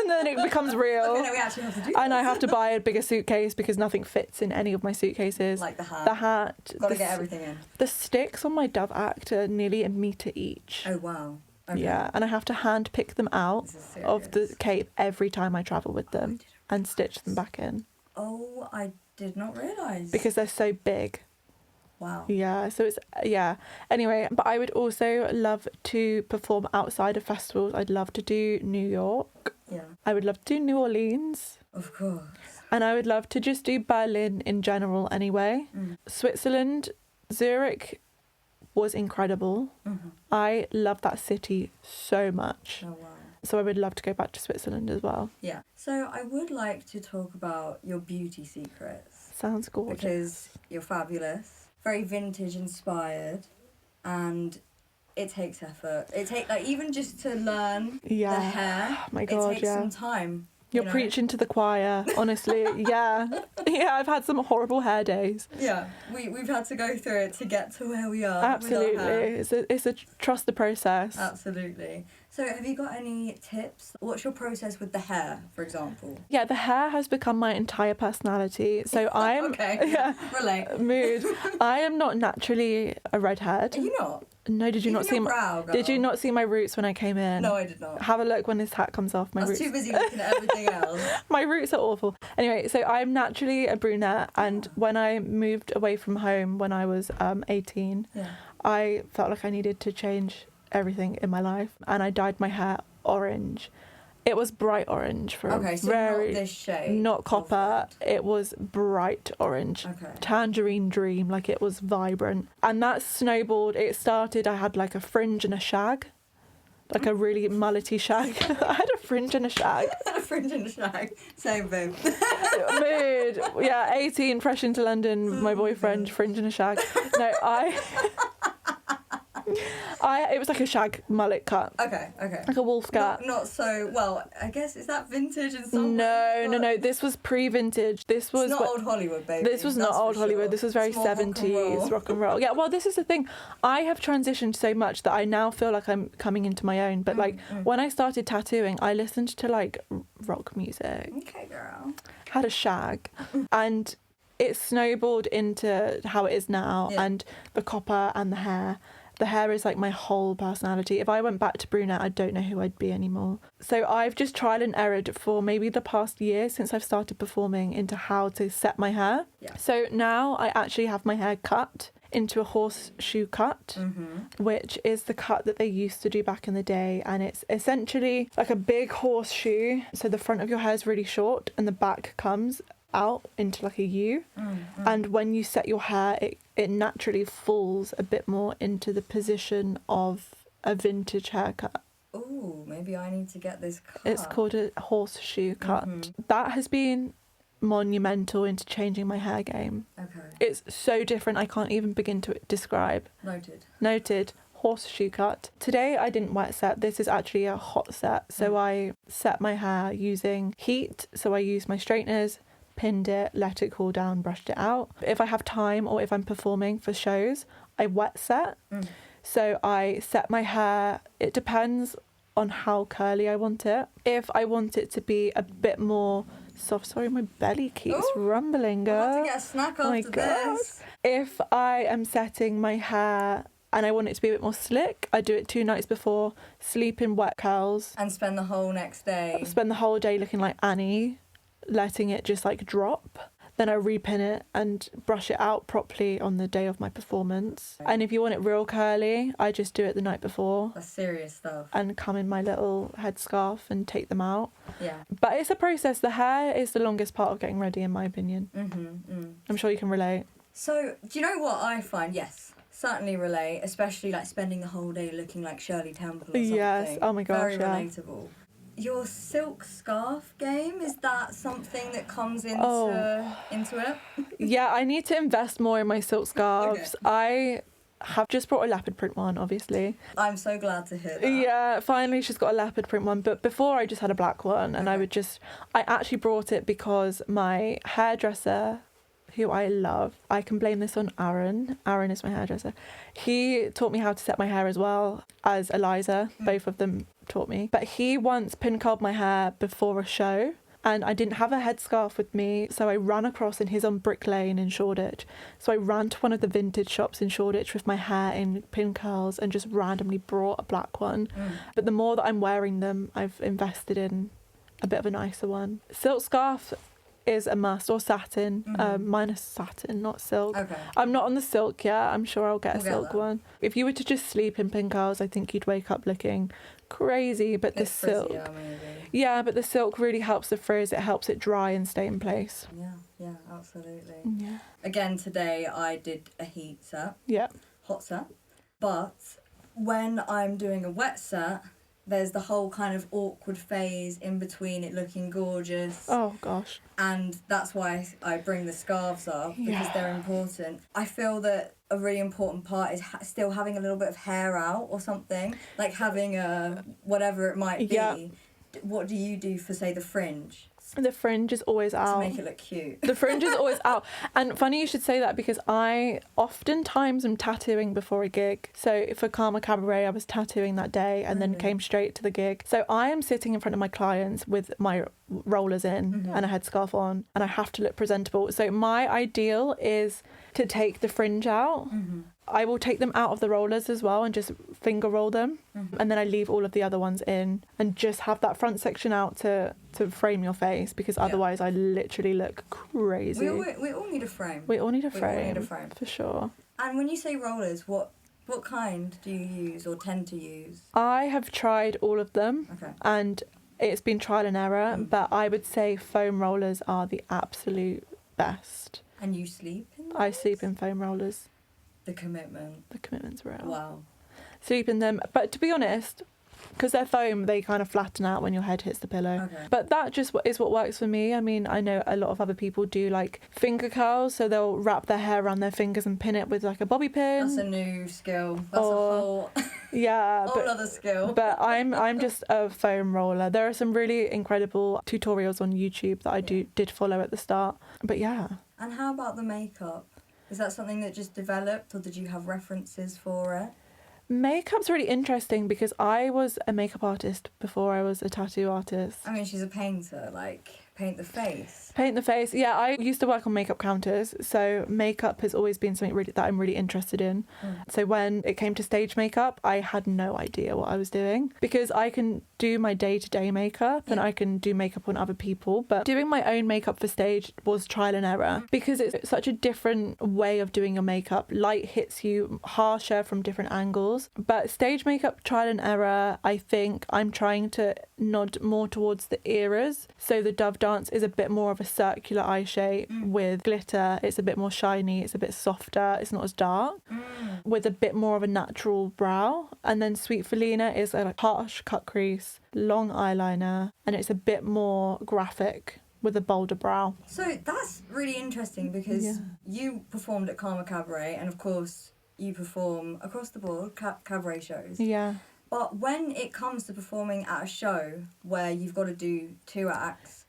B: then it becomes real.
A: Okay, no, we actually have to do
B: And
A: this.
B: I have to buy a bigger suitcase because nothing fits in any of my suitcases.
A: Like the hat.
B: The hat.
A: Got to get everything in.
B: The sticks on my Dove Act are nearly 1 metre each.
A: Oh, wow. Okay.
B: Yeah, and I have to hand pick them out of the cape every time I travel with them and stitch them back in.
A: Oh, I did not realise.
B: Because they're so big.
A: Wow.
B: Yeah, so it's, Anyway, but I would also love to perform outside of festivals. I'd love to do New York.
A: Yeah.
B: I would love to do New Orleans.
A: Of course.
B: And I would love to just do Berlin in general anyway. Switzerland, Zurich was incredible. I love that city so much.
A: Oh, wow.
B: So I would love to go back to Switzerland as well.
A: Yeah. So I would like to talk about your beauty secrets.
B: Sounds gorgeous.
A: Because you're fabulous. Very vintage inspired, and it takes effort. It takes even just to learn the hair.
B: Oh my God,
A: it takes some time.
B: You're preaching to the choir, honestly. Yeah, I've had some horrible hair days.
A: Yeah, we've had to go through it to get to where we are.
B: Absolutely,
A: with our hair.
B: it's a trust the process.
A: Absolutely. So have you got any tips? What's your process with the hair, for example?
B: Yeah, the hair has become my entire personality. So I'm
A: okay. Yeah, relate.
B: Mood. I am not naturally a redhead.
A: Are you not?
B: No, did you not see my
A: brow, girl.
B: Did you not see my roots when I came in?
A: No, I did not.
B: Have a look when this hat comes off.
A: I was too busy looking at everything else.
B: My roots are awful. Anyway, so I'm naturally a brunette, and when I moved away from home when I was 18, I felt like I needed to change everything in my life, and I dyed my hair orange. It was bright orange for
A: okay, so
B: very
A: not this shade,
B: not copper. It was bright orange, tangerine dream, like it was vibrant, and that snowballed. It started. I had like a fringe and a shag, like a really mullety shag. I had a fringe and a shag.
A: A fringe and a shag, same boo.
B: Mood, yeah. 18, fresh into London. My boyfriend, fringe and a shag. No, it was like a shag mullet cut.
A: Okay.
B: Like a wolf cut.
A: Not so, well, I guess, is that vintage in some
B: No,
A: way?
B: no. This was pre-vintage. This was...
A: It's not old Hollywood, baby.
B: This was not old Hollywood. Sure. This was very 70s rock and roll. Yeah, well, this is the thing. I have transitioned so much that I now feel like I'm coming into my own. But, when I started tattooing, I listened to, rock music.
A: Okay, girl.
B: Had a shag. And it snowballed into how it is now. Yeah. And the copper and the hair. The hair is like my whole personality. If I went back to brunette, I don't know who I'd be anymore. So I've just trial and errored for maybe the past year since I've started performing into how to set my hair. Yeah. So now I actually have my hair cut into a horseshoe cut, which is the cut that they used to do back in the day. And it's essentially like a big horseshoe. So the front of your hair is really short and the back comes out into like a U. And when you set your hair, it naturally falls a bit more into the position of a vintage haircut.
A: Ooh, maybe I need to get this cut.
B: It's called a horseshoe cut. That has been monumental into changing my hair game.
A: Okay.
B: It's so different, I can't even begin to describe. Noted. Horseshoe cut. Today I didn't wet set. This is actually a hot set. So I set my hair using heat. So I used my straighteners, pinned it, let it cool down, brushed it out. If I have time or if I'm performing for shows, I wet set. So I set my hair, it depends on how curly I want it. If I want it to be a bit more soft, sorry, my belly keeps rumbling, girl.
A: I'll have to get a snack after this.
B: If I am setting my hair and I want it to be a bit more slick, I do it 2 nights before, sleep in wet curls.
A: And spend the whole next day.
B: Spend the whole day looking like Annie, letting it just like drop. Then I repin it and brush it out properly on the day of my performance. And if you want it real curly, I just do it the night before.
A: That's serious stuff.
B: And come in my little headscarf and take them out.
A: Yeah.
B: But it's a process. The hair is the longest part of getting ready, in my opinion. I'm sure you can relate.
A: So, do you know what I find? Yes. Certainly relate, especially like spending the whole day looking like Shirley Temple or something.
B: Yes, oh my gosh,
A: Very relatable. Your silk scarf game, is that something that comes into it?
B: Yeah, I need to invest more in my silk scarves.
A: Okay.
B: I have just brought a leopard print one, obviously.
A: I'm so glad to hear that.
B: Yeah, finally she's got a leopard print one, but before I just had a black one, and I actually brought it because my hairdresser, who I love, I can blame this on Aaron. Aaron is my hairdresser. He taught me how to set my hair as well as Eliza. Both of them taught me. But he once pin curled my hair before a show and I didn't have a headscarf with me, so I ran across, and he's on Brick Lane in Shoreditch. So I ran to one of the vintage shops in Shoreditch with my hair in pin curls and just randomly brought a black one. But the more that I'm wearing them, I've invested in a bit of a nicer one. Silk scarf is a must, or satin. Mine is satin, not silk.
A: Okay.
B: I'm not on the silk yet. I'm sure I'll get a
A: We'll get
B: silk
A: that.
B: one. If you were to just sleep in pin curls, I think you'd wake up looking crazy. But the
A: It's
B: silk,
A: frizzier, maybe.
B: yeah, but the silk really helps the frizz. It helps it dry and stay in place.
A: Yeah, absolutely.
B: Yeah.
A: Again, today I did a heat set,
B: Yeah.
A: hot set, but when I'm doing a wet set, there's the whole kind of awkward phase in between it looking gorgeous.
B: Oh gosh.
A: And that's why I bring the scarves up, because they're important. I feel that a really important part is still having a little bit of hair out or something, like having a whatever it might be.
B: Yeah.
A: What do you do for, say, the fringe?
B: The fringe is always out.
A: To make it look cute.
B: The fringe is always out. And funny you should say that, because I oftentimes am tattooing before a gig. So for Karma Cabaret, I was tattooing that day and then came straight to the gig. So I am sitting in front of my clients with my rollers in and a headscarf on, and I have to look presentable. So my ideal is to take the fringe out. I will take them out of the rollers as well and just finger roll them. And then I leave all of the other ones in and just have that front section out to frame your face, because otherwise I literally look crazy.
A: We all need a frame.
B: We all need a
A: We all
B: frame.
A: need a frame.
B: For sure.
A: And when you say rollers, what kind do you use or tend to use?
B: I have tried all of them.
A: Okay.
B: And it's been trial and error, but I would say foam rollers are the absolute best.
A: And you sleep in those?
B: I sleep in foam rollers.
A: The commitment.
B: The commitment's real.
A: Wow.
B: Sleep in them. But to be honest, because they're foam, they kind of flatten out when your head hits the pillow.
A: Okay.
B: But that just is what works for me. I mean, I know a lot of other people do like finger curls, so they'll wrap their hair around their fingers and pin it with like a bobby pin.
A: That's a new skill. That's a whole other skill.
B: But I'm just a foam roller. There are some really incredible tutorials on YouTube that I did follow at the start. But yeah.
A: And how about the makeup? Is that something that just developed, or did you have references for it?
B: Makeup's really interesting because I was a makeup artist before I was a tattoo artist.
A: I mean, she's a painter, like, paint the face.
B: Paint the face. Yeah, I used to work on makeup counters, so makeup has always been something really that I'm really interested in. So when it came to stage makeup, I had no idea what I was doing, because I can do my day-to-day makeup and I can do makeup on other people, but doing my own makeup for stage was trial and error, because it's such a different way of doing your makeup. Light hits you harsher from different angles, but stage makeup, trial and error. I think I'm trying to nod more towards the eras, so the Dove dance is a bit more of a circular eye shape with glitter. It's a bit more shiny. It's a bit softer. It's not as dark, with a bit more of a natural brow. And then Sweet Felina is a harsh cut crease, long eyeliner, and it's a bit more graphic with a bolder brow.
A: So that's really interesting because you performed at Karma Cabaret, and of course you perform across the board cabaret shows.
B: Yeah.
A: But when it comes to performing at a show where you've got to do 2 acts,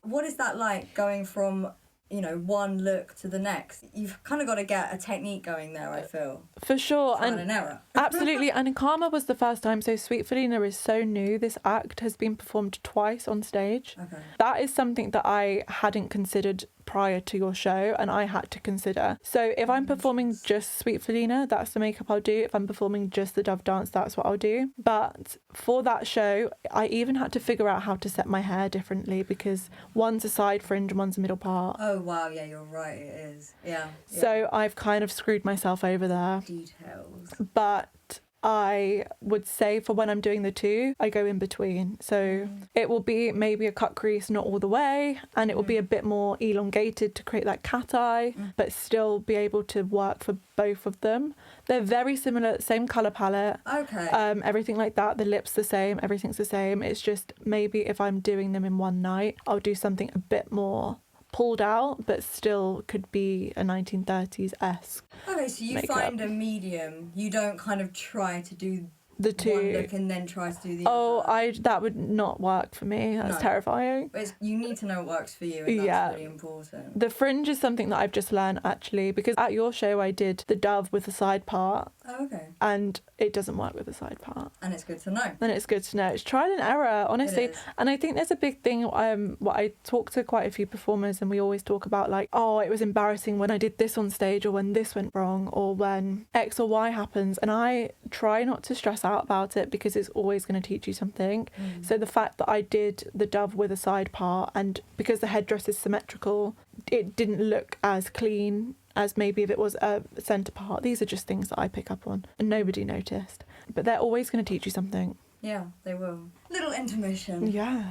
A: what is that like going from, you know, one look to the next? You've kind of got to get a technique going there, I feel.
B: For sure.
A: Trial and error.
B: Absolutely. And Karma was the first time. So Sweet Felina is so new. This act has been performed twice on stage.
A: Okay.
B: That is something that I hadn't considered prior to your show, and I had to consider. So if I'm performing just Sweet Felina, that's the makeup I'll do. If I'm performing just the Dove dance, that's what I'll do. But for that show, I even had to figure out how to set my hair differently because one's a side fringe and one's a middle part.
A: Oh, wow. Yeah, you're right. It is. Yeah.
B: So I've kind of screwed myself over there.
A: Details.
B: But I would say for when I'm doing the 2, I go in between. So it will be maybe a cut crease, not all the way, and it will be a bit more elongated to create that cat eye, but still be able to work for both of them. They're very similar, same colour palette.
A: Okay.
B: Everything like that. The lips the same, everything's the same. It's just maybe if I'm doing them in one night, I'll do something a bit more pulled out, but still could be a 1930s-esque.
A: Okay, so you
B: makeup.
A: find a medium. You don't kind of try to do
B: The 2.
A: one look and then try to do the
B: Oh,
A: other.
B: that would not work for me. That's terrifying.
A: But you need to know what works for you, and that's really important.
B: The fringe is something that I've just learned, actually, because at your show I did the Dove with the side part.
A: Oh, okay.
B: And it doesn't work with the side part.
A: And it's good to know.
B: And it's good to know. It's trial and error, honestly.
A: It is.
B: And I think there's a big thing, what I talk to quite a few performers, and we always talk about like, oh, it was embarrassing when I did this on stage, or when this went wrong, or when X or Y happens. And I try not to stress out about it because it's always going to teach you something. So the fact that I did the Dove with a side part, and because the headdress is symmetrical, it didn't look as clean as maybe if it was a centre part. These are just things that I pick up on and nobody noticed. But they're always going to teach you something.
A: Yeah, they will. Little intermission.
B: Yes.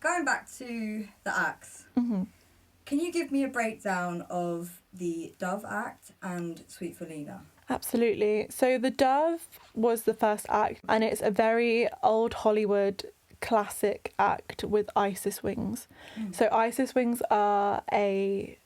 A: Going back to the acts, can you give me a breakdown of the Dove act and Sweet Felina?
B: Absolutely. So the Dove was the first act, and it's a very old Hollywood classic act with Isis wings. So Isis wings are a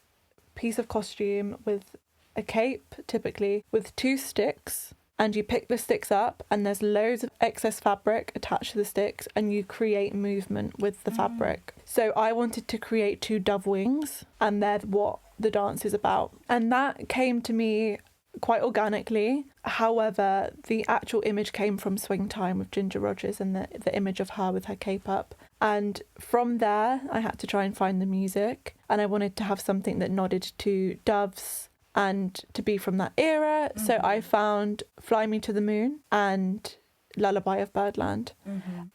B: piece of costume with a cape, typically, with 2 sticks, and you pick the sticks up and there's loads of excess fabric attached to the sticks, and you create movement with the fabric. So I wanted to create 2 dove wings, and they're what the dance is about. And that came to me quite organically. However, the actual image came from Swing Time with Ginger Rogers, and the image of her with her cape up. And from there, I had to try and find the music, and I wanted to have something that nodded to doves and to be from that era. So I found Fly Me to the Moon and Lullaby of Birdland.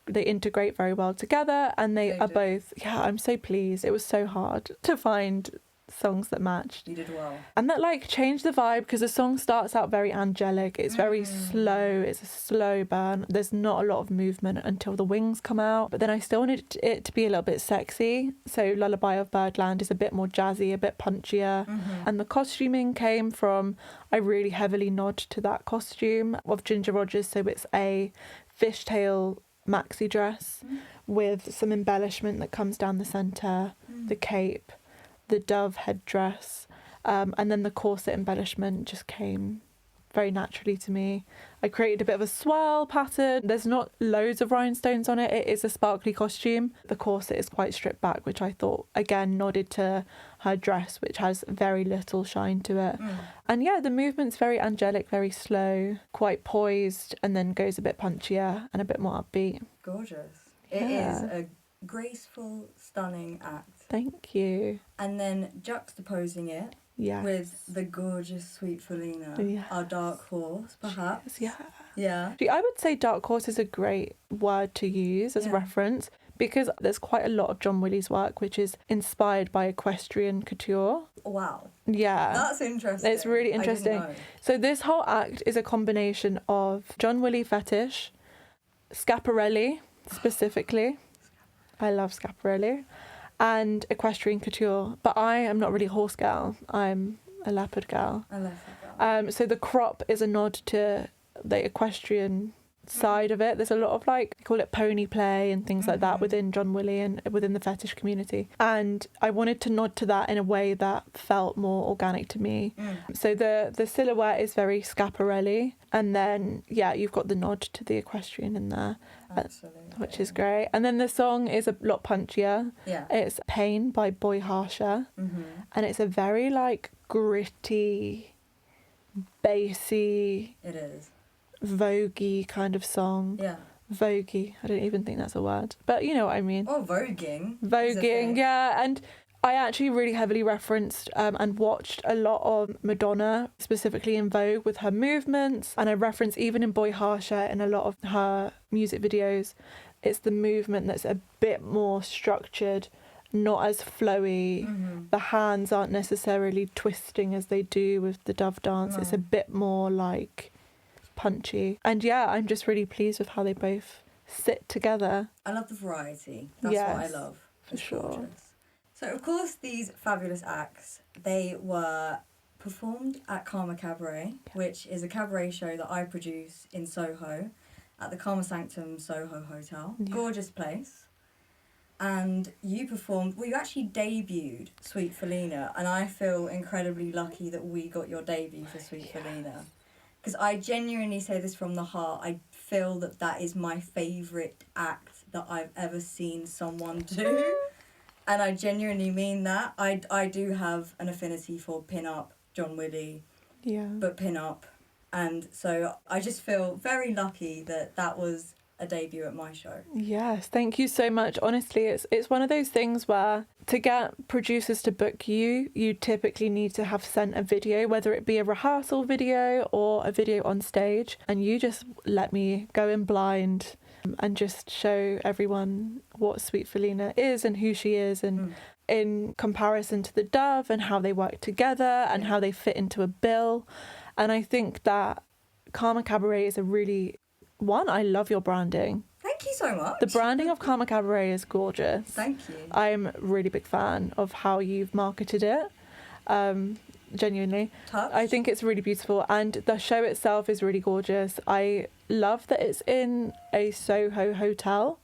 B: They integrate very well together, and they are both, I'm so pleased. It was so hard to find songs that matched.
A: You did well.
B: And that like changed the vibe, because the song starts out very angelic. It's very slow. It's a slow burn. There's not a lot of movement until the wings come out. But then I still wanted it to be a little bit sexy. So Lullaby of Birdland is a bit more jazzy, a bit punchier. And the costuming came from, I really heavily nod to that costume of Ginger Rogers. So it's a fishtail maxi dress with some embellishment that comes down the centre, the cape, the dove headdress, and then the corset embellishment just came very naturally to me. I created a bit of a swirl pattern. There's not loads of rhinestones on it. It is a sparkly costume. The corset is quite stripped back, which I thought, again, nodded to her dress, which has very little shine to it. And yeah, the movement's very angelic, very slow, quite poised, and then goes a bit punchier and a bit more upbeat.
A: Gorgeous. It is a graceful, stunning act.
B: Thank you.
A: And then juxtaposing it with the gorgeous Sweet Felina, our dark horse, perhaps. Yeah.
B: I would say dark horse is a great word to use as a reference, because there's quite a lot of John Willie's work which is inspired by equestrian couture.
A: Wow.
B: Yeah.
A: That's interesting.
B: It's really interesting. So this whole act is a combination of John Willie Fetish, Schiaparelli specifically. I love Schiaparelli. and equestrian couture. But I am not really a horse gal. I'm a leopard gal.
A: I love that girl.
B: So the crop is a nod to the equestrian side of it. There's a lot of like, they call it pony play and things like that within John Willie and within the fetish community. And I wanted to nod to that in a way that felt more organic to me. So the silhouette is very Schiaparelli, and then you've got the nod to the equestrian in there.
A: Absolutely.
B: Which is great. And then the song is a lot punchier.
A: Yeah.
B: It's Pain by Boy Harsher. And it's a very like gritty, bassy,
A: It is.
B: voguey kind of song.
A: Yeah.
B: Voguey. I don't even think that's a word. But you know what I mean.
A: Or voguing.
B: Voguing, yeah. And I actually really heavily referenced and watched a lot of Madonna, specifically in Vogue, with her movements. And I reference even in Boy Harsher in a lot of her music videos, it's the movement that's a bit more structured, not as flowy. The hands aren't necessarily twisting as they do with the Dove dance. It's a bit more like punchy. And I'm just really pleased with how they both sit together.
A: I love the variety. That's what I love.
B: For sure.
A: Gorgeous. So, of course, these fabulous acts, they were performed at Karma Cabaret, which is a cabaret show that I produce in Soho at the Karma Sanctum Soho Hotel. Gorgeous place. And you performed, well, you actually debuted Sweet Felina, and I feel incredibly lucky that we got your debut for Sweet Felina. Because I genuinely say this from the heart, I feel that that is my favourite act that I've ever seen someone do. And I genuinely mean that. I do have an affinity for Pinup, John Willie, but Pinup. And so I just feel very lucky that that was a debut at my show.
B: Yes, thank you so much. Honestly, it's one of those things where to get producers to book you, you typically need to have sent a video, whether it be a rehearsal video or a video on stage. And you just let me go in blind and just show everyone what Sweet Felina is and who she is, and in comparison to the Dove and how they work together and how they fit into a bill. And I think that Karma Cabaret is a really... I love your branding.
A: Thank you so much.
B: The branding of Karma Cabaret is gorgeous.
A: Thank you.
B: I'm a really big fan of how you've marketed it. Genuinely.
A: Touch.
B: I think it's really beautiful, and the show itself is really gorgeous. I love that it's in a Soho hotel.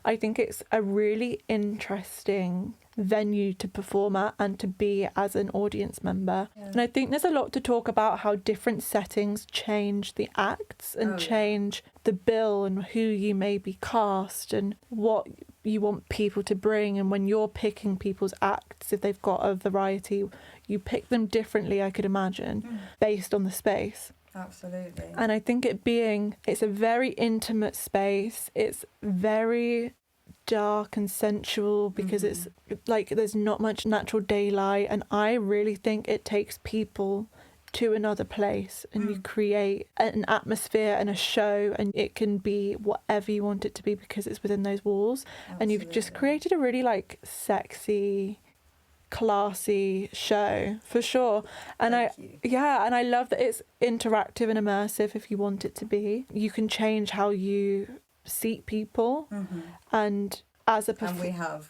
B: I think it's a really interesting venue to perform at and to be as an audience member. And I think there's a lot to talk about how different settings change the acts and change the bill and who you may be cast and what you want people to bring. And when you're picking people's acts, if they've got a variety, you pick them differently, I could imagine, based on the space.
A: Absolutely.
B: And I think it's a very intimate space. It's very dark and sensual because it's like there's not much natural daylight, and I really think it takes people to another place, and you create an atmosphere and a show, and it can be whatever you want it to be because it's within those walls. Absolutely. And you've just created a really like sexy, classy show for sure. And and I love that it's interactive and immersive. If you want it to be, you can change how you seat people, and as a
A: and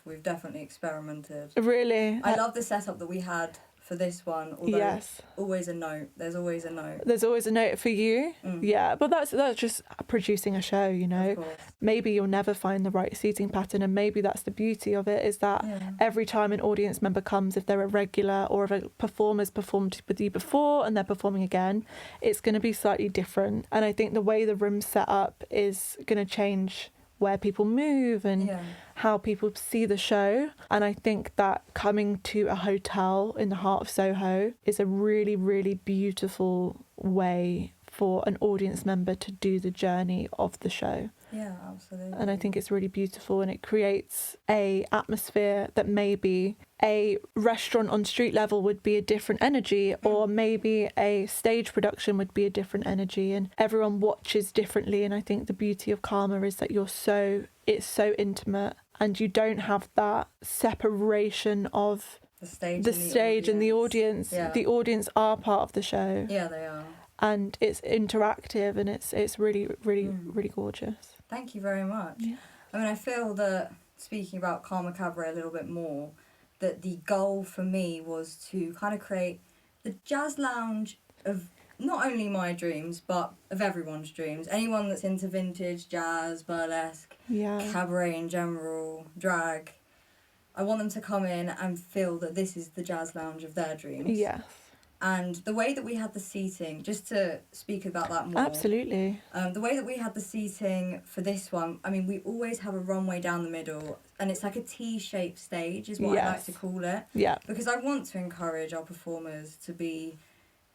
A: we've definitely experimented.
B: Really,
A: I love the setup that we had for this one. Although there's always a note
B: for you. But that's just producing a show, you know. Maybe you'll never find the right seating pattern, and maybe that's the beauty of it, is that every time an audience member comes, if they're a regular or if a performer's performed with you before and they're performing again, it's going to be slightly different. And I think the way the room's set up is going to change where people move and how people see the show. And I think that coming to a hotel in the heart of Soho is a really, really beautiful way for an audience member to do the journey of the show.
A: Yeah, absolutely.
B: And I think it's really beautiful, and it creates a atmosphere that maybe a restaurant on street level would be a different energy, or maybe a stage production would be a different energy, and everyone watches differently. And I think the beauty of Karma is that it's so intimate, and you don't have that separation of the stage and the audience. The audience are part of the show.
A: Yeah, they are.
B: And it's interactive, and it's really, really, really gorgeous.
A: Thank you very much.
B: Yeah.
A: I mean, I feel that speaking about Karma Cabaret a little bit more, that the goal for me was to kind of create the jazz lounge of not only my dreams, but of everyone's dreams. Anyone that's into vintage, jazz, burlesque, cabaret in general, drag, I want them to come in and feel that this is the jazz lounge of their dreams.
B: Yes.
A: And the way that we had the seating, just to speak about that more.
B: Absolutely.
A: The way that we had the seating for this one, I mean, we always have a runway down the middle, and it's like a T-shaped stage is what I like to call it.
B: Yeah.
A: Because I want to encourage our performers to be,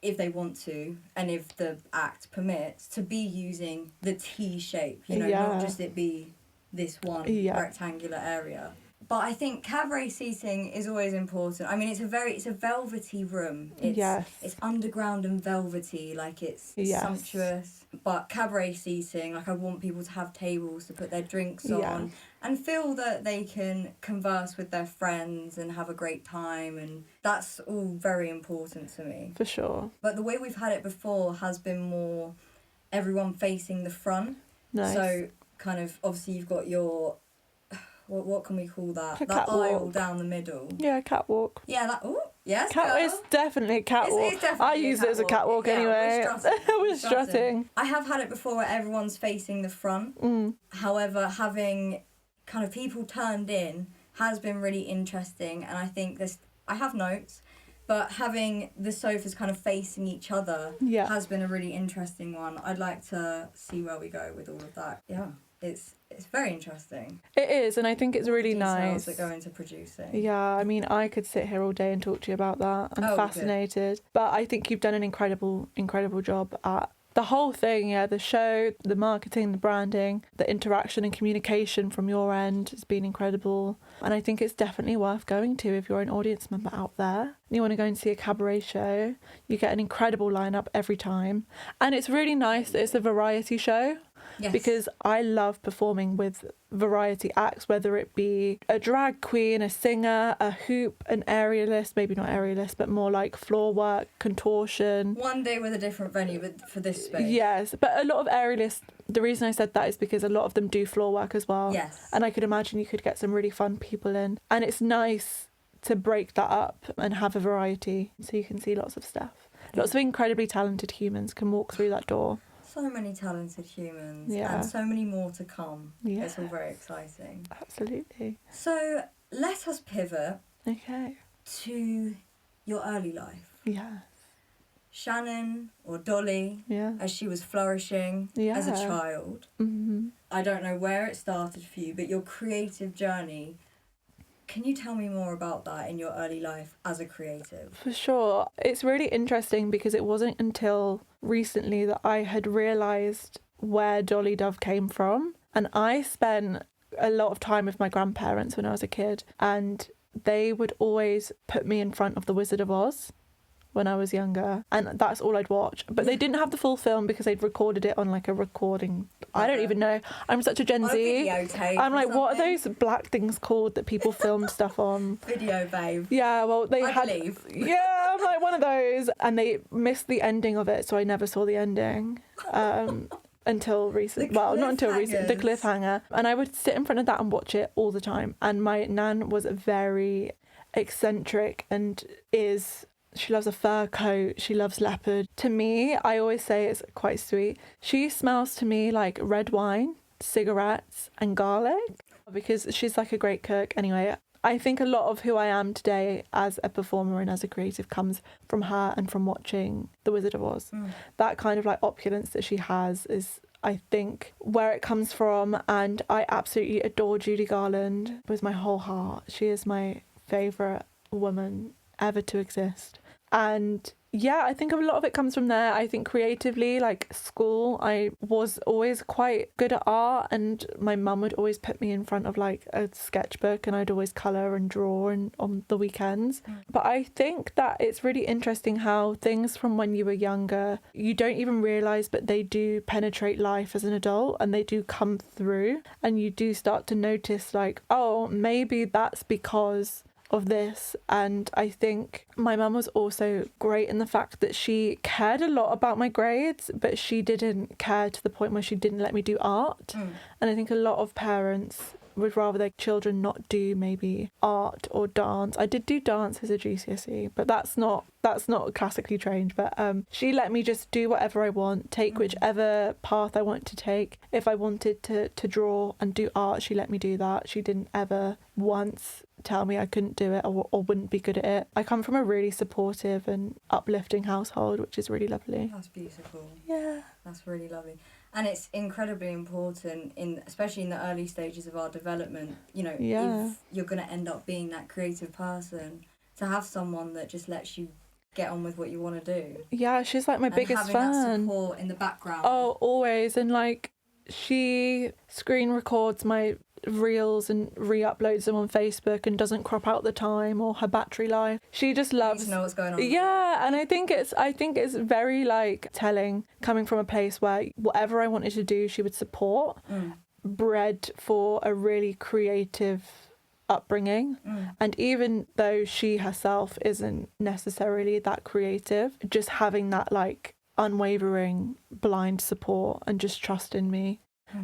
A: if they want to, and if the act permits, to be using the T shape, you know, not just it be this one rectangular area. But I think cabaret seating is always important. I mean, it's a velvety room. It's underground and velvety, like it's sumptuous. But cabaret seating, like I want people to have tables to put their drinks on and feel that they can converse with their friends and have a great time. And that's all very important to me.
B: For sure.
A: But the way we've had it before has been more everyone facing the front.
B: Nice.
A: So kind of, obviously you've got your... What can we call that? That
B: catwalk.
A: aisle down the middle.
B: Yeah, catwalk.
A: Yeah, that. Oh, yes.
B: It's definitely a catwalk.
A: It's definitely
B: I use it as a catwalk anyway. We're strutting.
A: I have had it before where everyone's facing the front. However, having kind of people turned in has been really interesting, and I think I have notes, but having the sofas kind of facing each other has been a really interesting one. I'd like to see where we go with all of that. Yeah. It's very interesting.
B: It is, and I think it's really nice.
A: That go into producing.
B: Yeah, I mean, I could sit here all day and talk to you about that. I'm fascinated. Good. But I think you've done an incredible job at the whole thing. Yeah, the show, the marketing, the branding, the interaction and communication from your end has been incredible. And I think it's definitely worth going to if you're an audience member out there and you want to go and see a cabaret show. You get an incredible lineup every time. And it's really nice that it's a variety show. Yes. Because I love performing with variety acts, whether it be a drag queen, a singer, a hoop, an aerialist, maybe not aerialist, but more like floor work, contortion.
A: One day with a different venue for this space.
B: Yes, but a lot of aerialists, the reason I said that is because a lot of them do floor work as well.
A: Yes.
B: And I could imagine you could get some really fun people in. And it's nice to break that up and have a variety so you can see lots of stuff. Lots of incredibly talented humans can walk through that door.
A: So many talented humans and so many more to come. Yeah. It's all very exciting.
B: Absolutely.
A: So let us pivot to your early life.
B: Yeah.
A: Shannon or Dolly, as she was flourishing as a child.
B: Mm-hmm.
A: I don't know where it started for you, but your creative journey, can you tell me more about that in your early life as a creative?
B: For sure. It's really interesting because it wasn't until recently that I had realised where Dolly Dove came from. And I spent a lot of time with my grandparents when I was a kid, and they would always put me in front of The Wizard of Oz when I was younger, and that's all I'd watch. But they didn't have the full film because they'd recorded it on like a recording. I don't even know. I'm such a Gen Z. I'm like, what are those black things called that people film stuff on?
A: Video, babe.
B: Yeah, well, they
A: I
B: had.
A: believe.
B: Yeah, I'm like one of those, and they missed the ending of it, so I never saw the ending. Until recent, well, not until recent, the cliffhanger. And I would sit in front of that and watch it all the time. And my nan was very eccentric and she loves a fur coat, she loves leopard. To me, I always say it's quite sweet. She smells to me like red wine, cigarettes and garlic, because she's like a great cook. Anyway, I think a lot of who I am today as a performer and as a creative comes from her and from watching The Wizard of Oz. That kind of like opulence that she has is, I think, where it comes from. And I absolutely adore Judy Garland with my whole heart. She is my favourite woman ever to exist. And yeah, I think a lot of it comes from there. I think creatively, like school, I was always quite good at art, and my mum would always put me in front of like a sketchbook and I'd always colour and draw on the weekends. But I think that it's really interesting how things from when you were younger, you don't even realise, but they do penetrate life as an adult and they do come through, and you do start to notice like, oh, maybe that's because of this. And I think my mum was also great in the fact that she cared a lot about my grades, but she didn't care to the point where she didn't let me do art. And I think a lot of parents would rather their children not do maybe art or dance. I did do dance as a GCSE, but that's not classically trained. But she let me just do whatever I want, take whichever path I want to take. If I wanted to draw and do art, she let me do that. She didn't ever once tell me I couldn't do it or wouldn't be good at it. I come from a really supportive and uplifting household, which is really lovely.
A: That's beautiful.
B: Yeah.
A: That's really lovely. And it's incredibly important, especially in the early stages of our development, you know, if you're going to end up being that creative person, to have someone that just lets you get on with what you want to do.
B: Yeah, she's like my biggest fan.
A: And having that support in the background.
B: Oh, always. And like, she screen records my reels and re-uploads them on Facebook and doesn't crop out the time or her battery life. She just loves
A: to know what's going on.
B: Yeah, and I think it's very like telling, coming from a place where whatever I wanted to do she would support, bred for a really creative upbringing. And even though she herself isn't necessarily that creative, just having that like unwavering blind support and just trust in me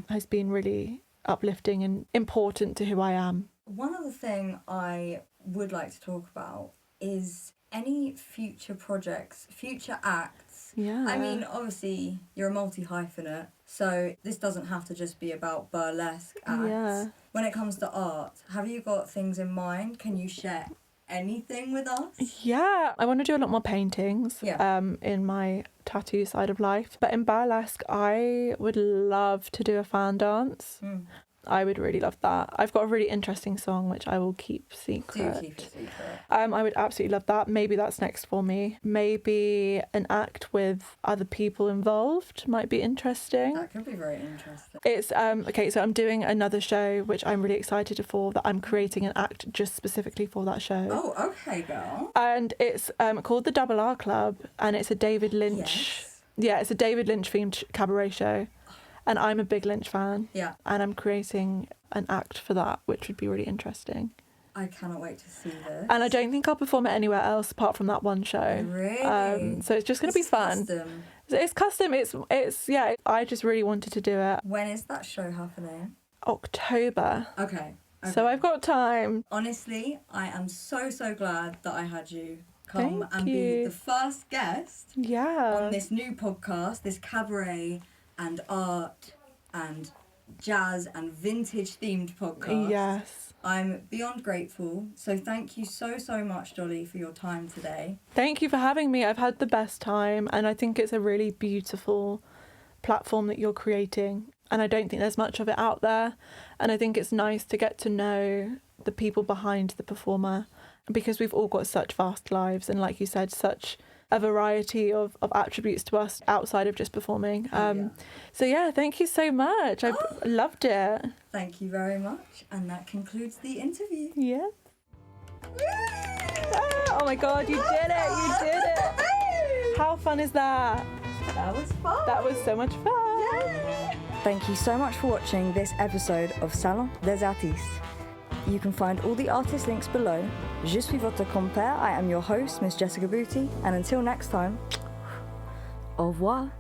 B: has been really uplifting and important to who I am.
A: One other thing I would like to talk about is any future projects, future acts.
B: Yeah.
A: I mean, obviously, you're a multi-hyphenate, so this doesn't have to just be about burlesque acts.
B: Yeah.
A: When it comes to art, have you got things in mind? Can you share anything with us?
B: Yeah, I want to do a lot more paintings in my tattoo side of life. But in burlesque, I would love to do a fan dance. I would really love that. I've got a really interesting song which I will keep secret.
A: Do keep it secret.
B: I would absolutely love that. Maybe that's next for me. Maybe an act with other people involved might be interesting.
A: That could be very interesting.
B: It's okay, so I'm doing another show which I'm really excited for, that I'm creating an act just specifically for that show.
A: Oh, okay, girl.
B: And it's called the Double R Club, and it's a David Lynch.
A: Yes.
B: Yeah, it's a David Lynch themed cabaret show. And I'm a big Lynch fan.
A: Yeah.
B: And I'm creating an act for that, which would be really interesting.
A: I cannot wait to see this.
B: And I don't think I'll perform it anywhere else apart from that one show.
A: Really?
B: So it's just going to be fun.
A: Custom.
B: It's custom. It's yeah. I just really wanted to do it.
A: When is that show happening?
B: October.
A: Okay.
B: So I've got time.
A: Honestly, I am so glad that I had you come
B: Thank
A: and
B: you.
A: be the first guest
B: Yeah.
A: on this new podcast, this cabaret and art and jazz and vintage themed podcast.
B: Yes.
A: I'm beyond grateful. So thank you so much, Dolly, for your time today.
B: Thank you for having me. I've had the best time, and I think it's a really beautiful platform that you're creating. And I don't think there's much of it out there. And I think it's nice to get to know the people behind the performer, because we've all got such vast lives and, like you said, such a variety of attributes to us outside of just performing. So yeah, thank you so much. I loved it.
A: Thank you very much. And that concludes the interview.
B: Yeah. Oh my God, you did it. You did it. How fun is that?
A: That was fun.
B: That was so much fun.
A: Yay.
C: Thank you so much for watching this episode of Salon Des Artistes. You can find all the artist links below. Je suis votre compère. I am your host, Miss Jessica Booty. And until next time, au revoir.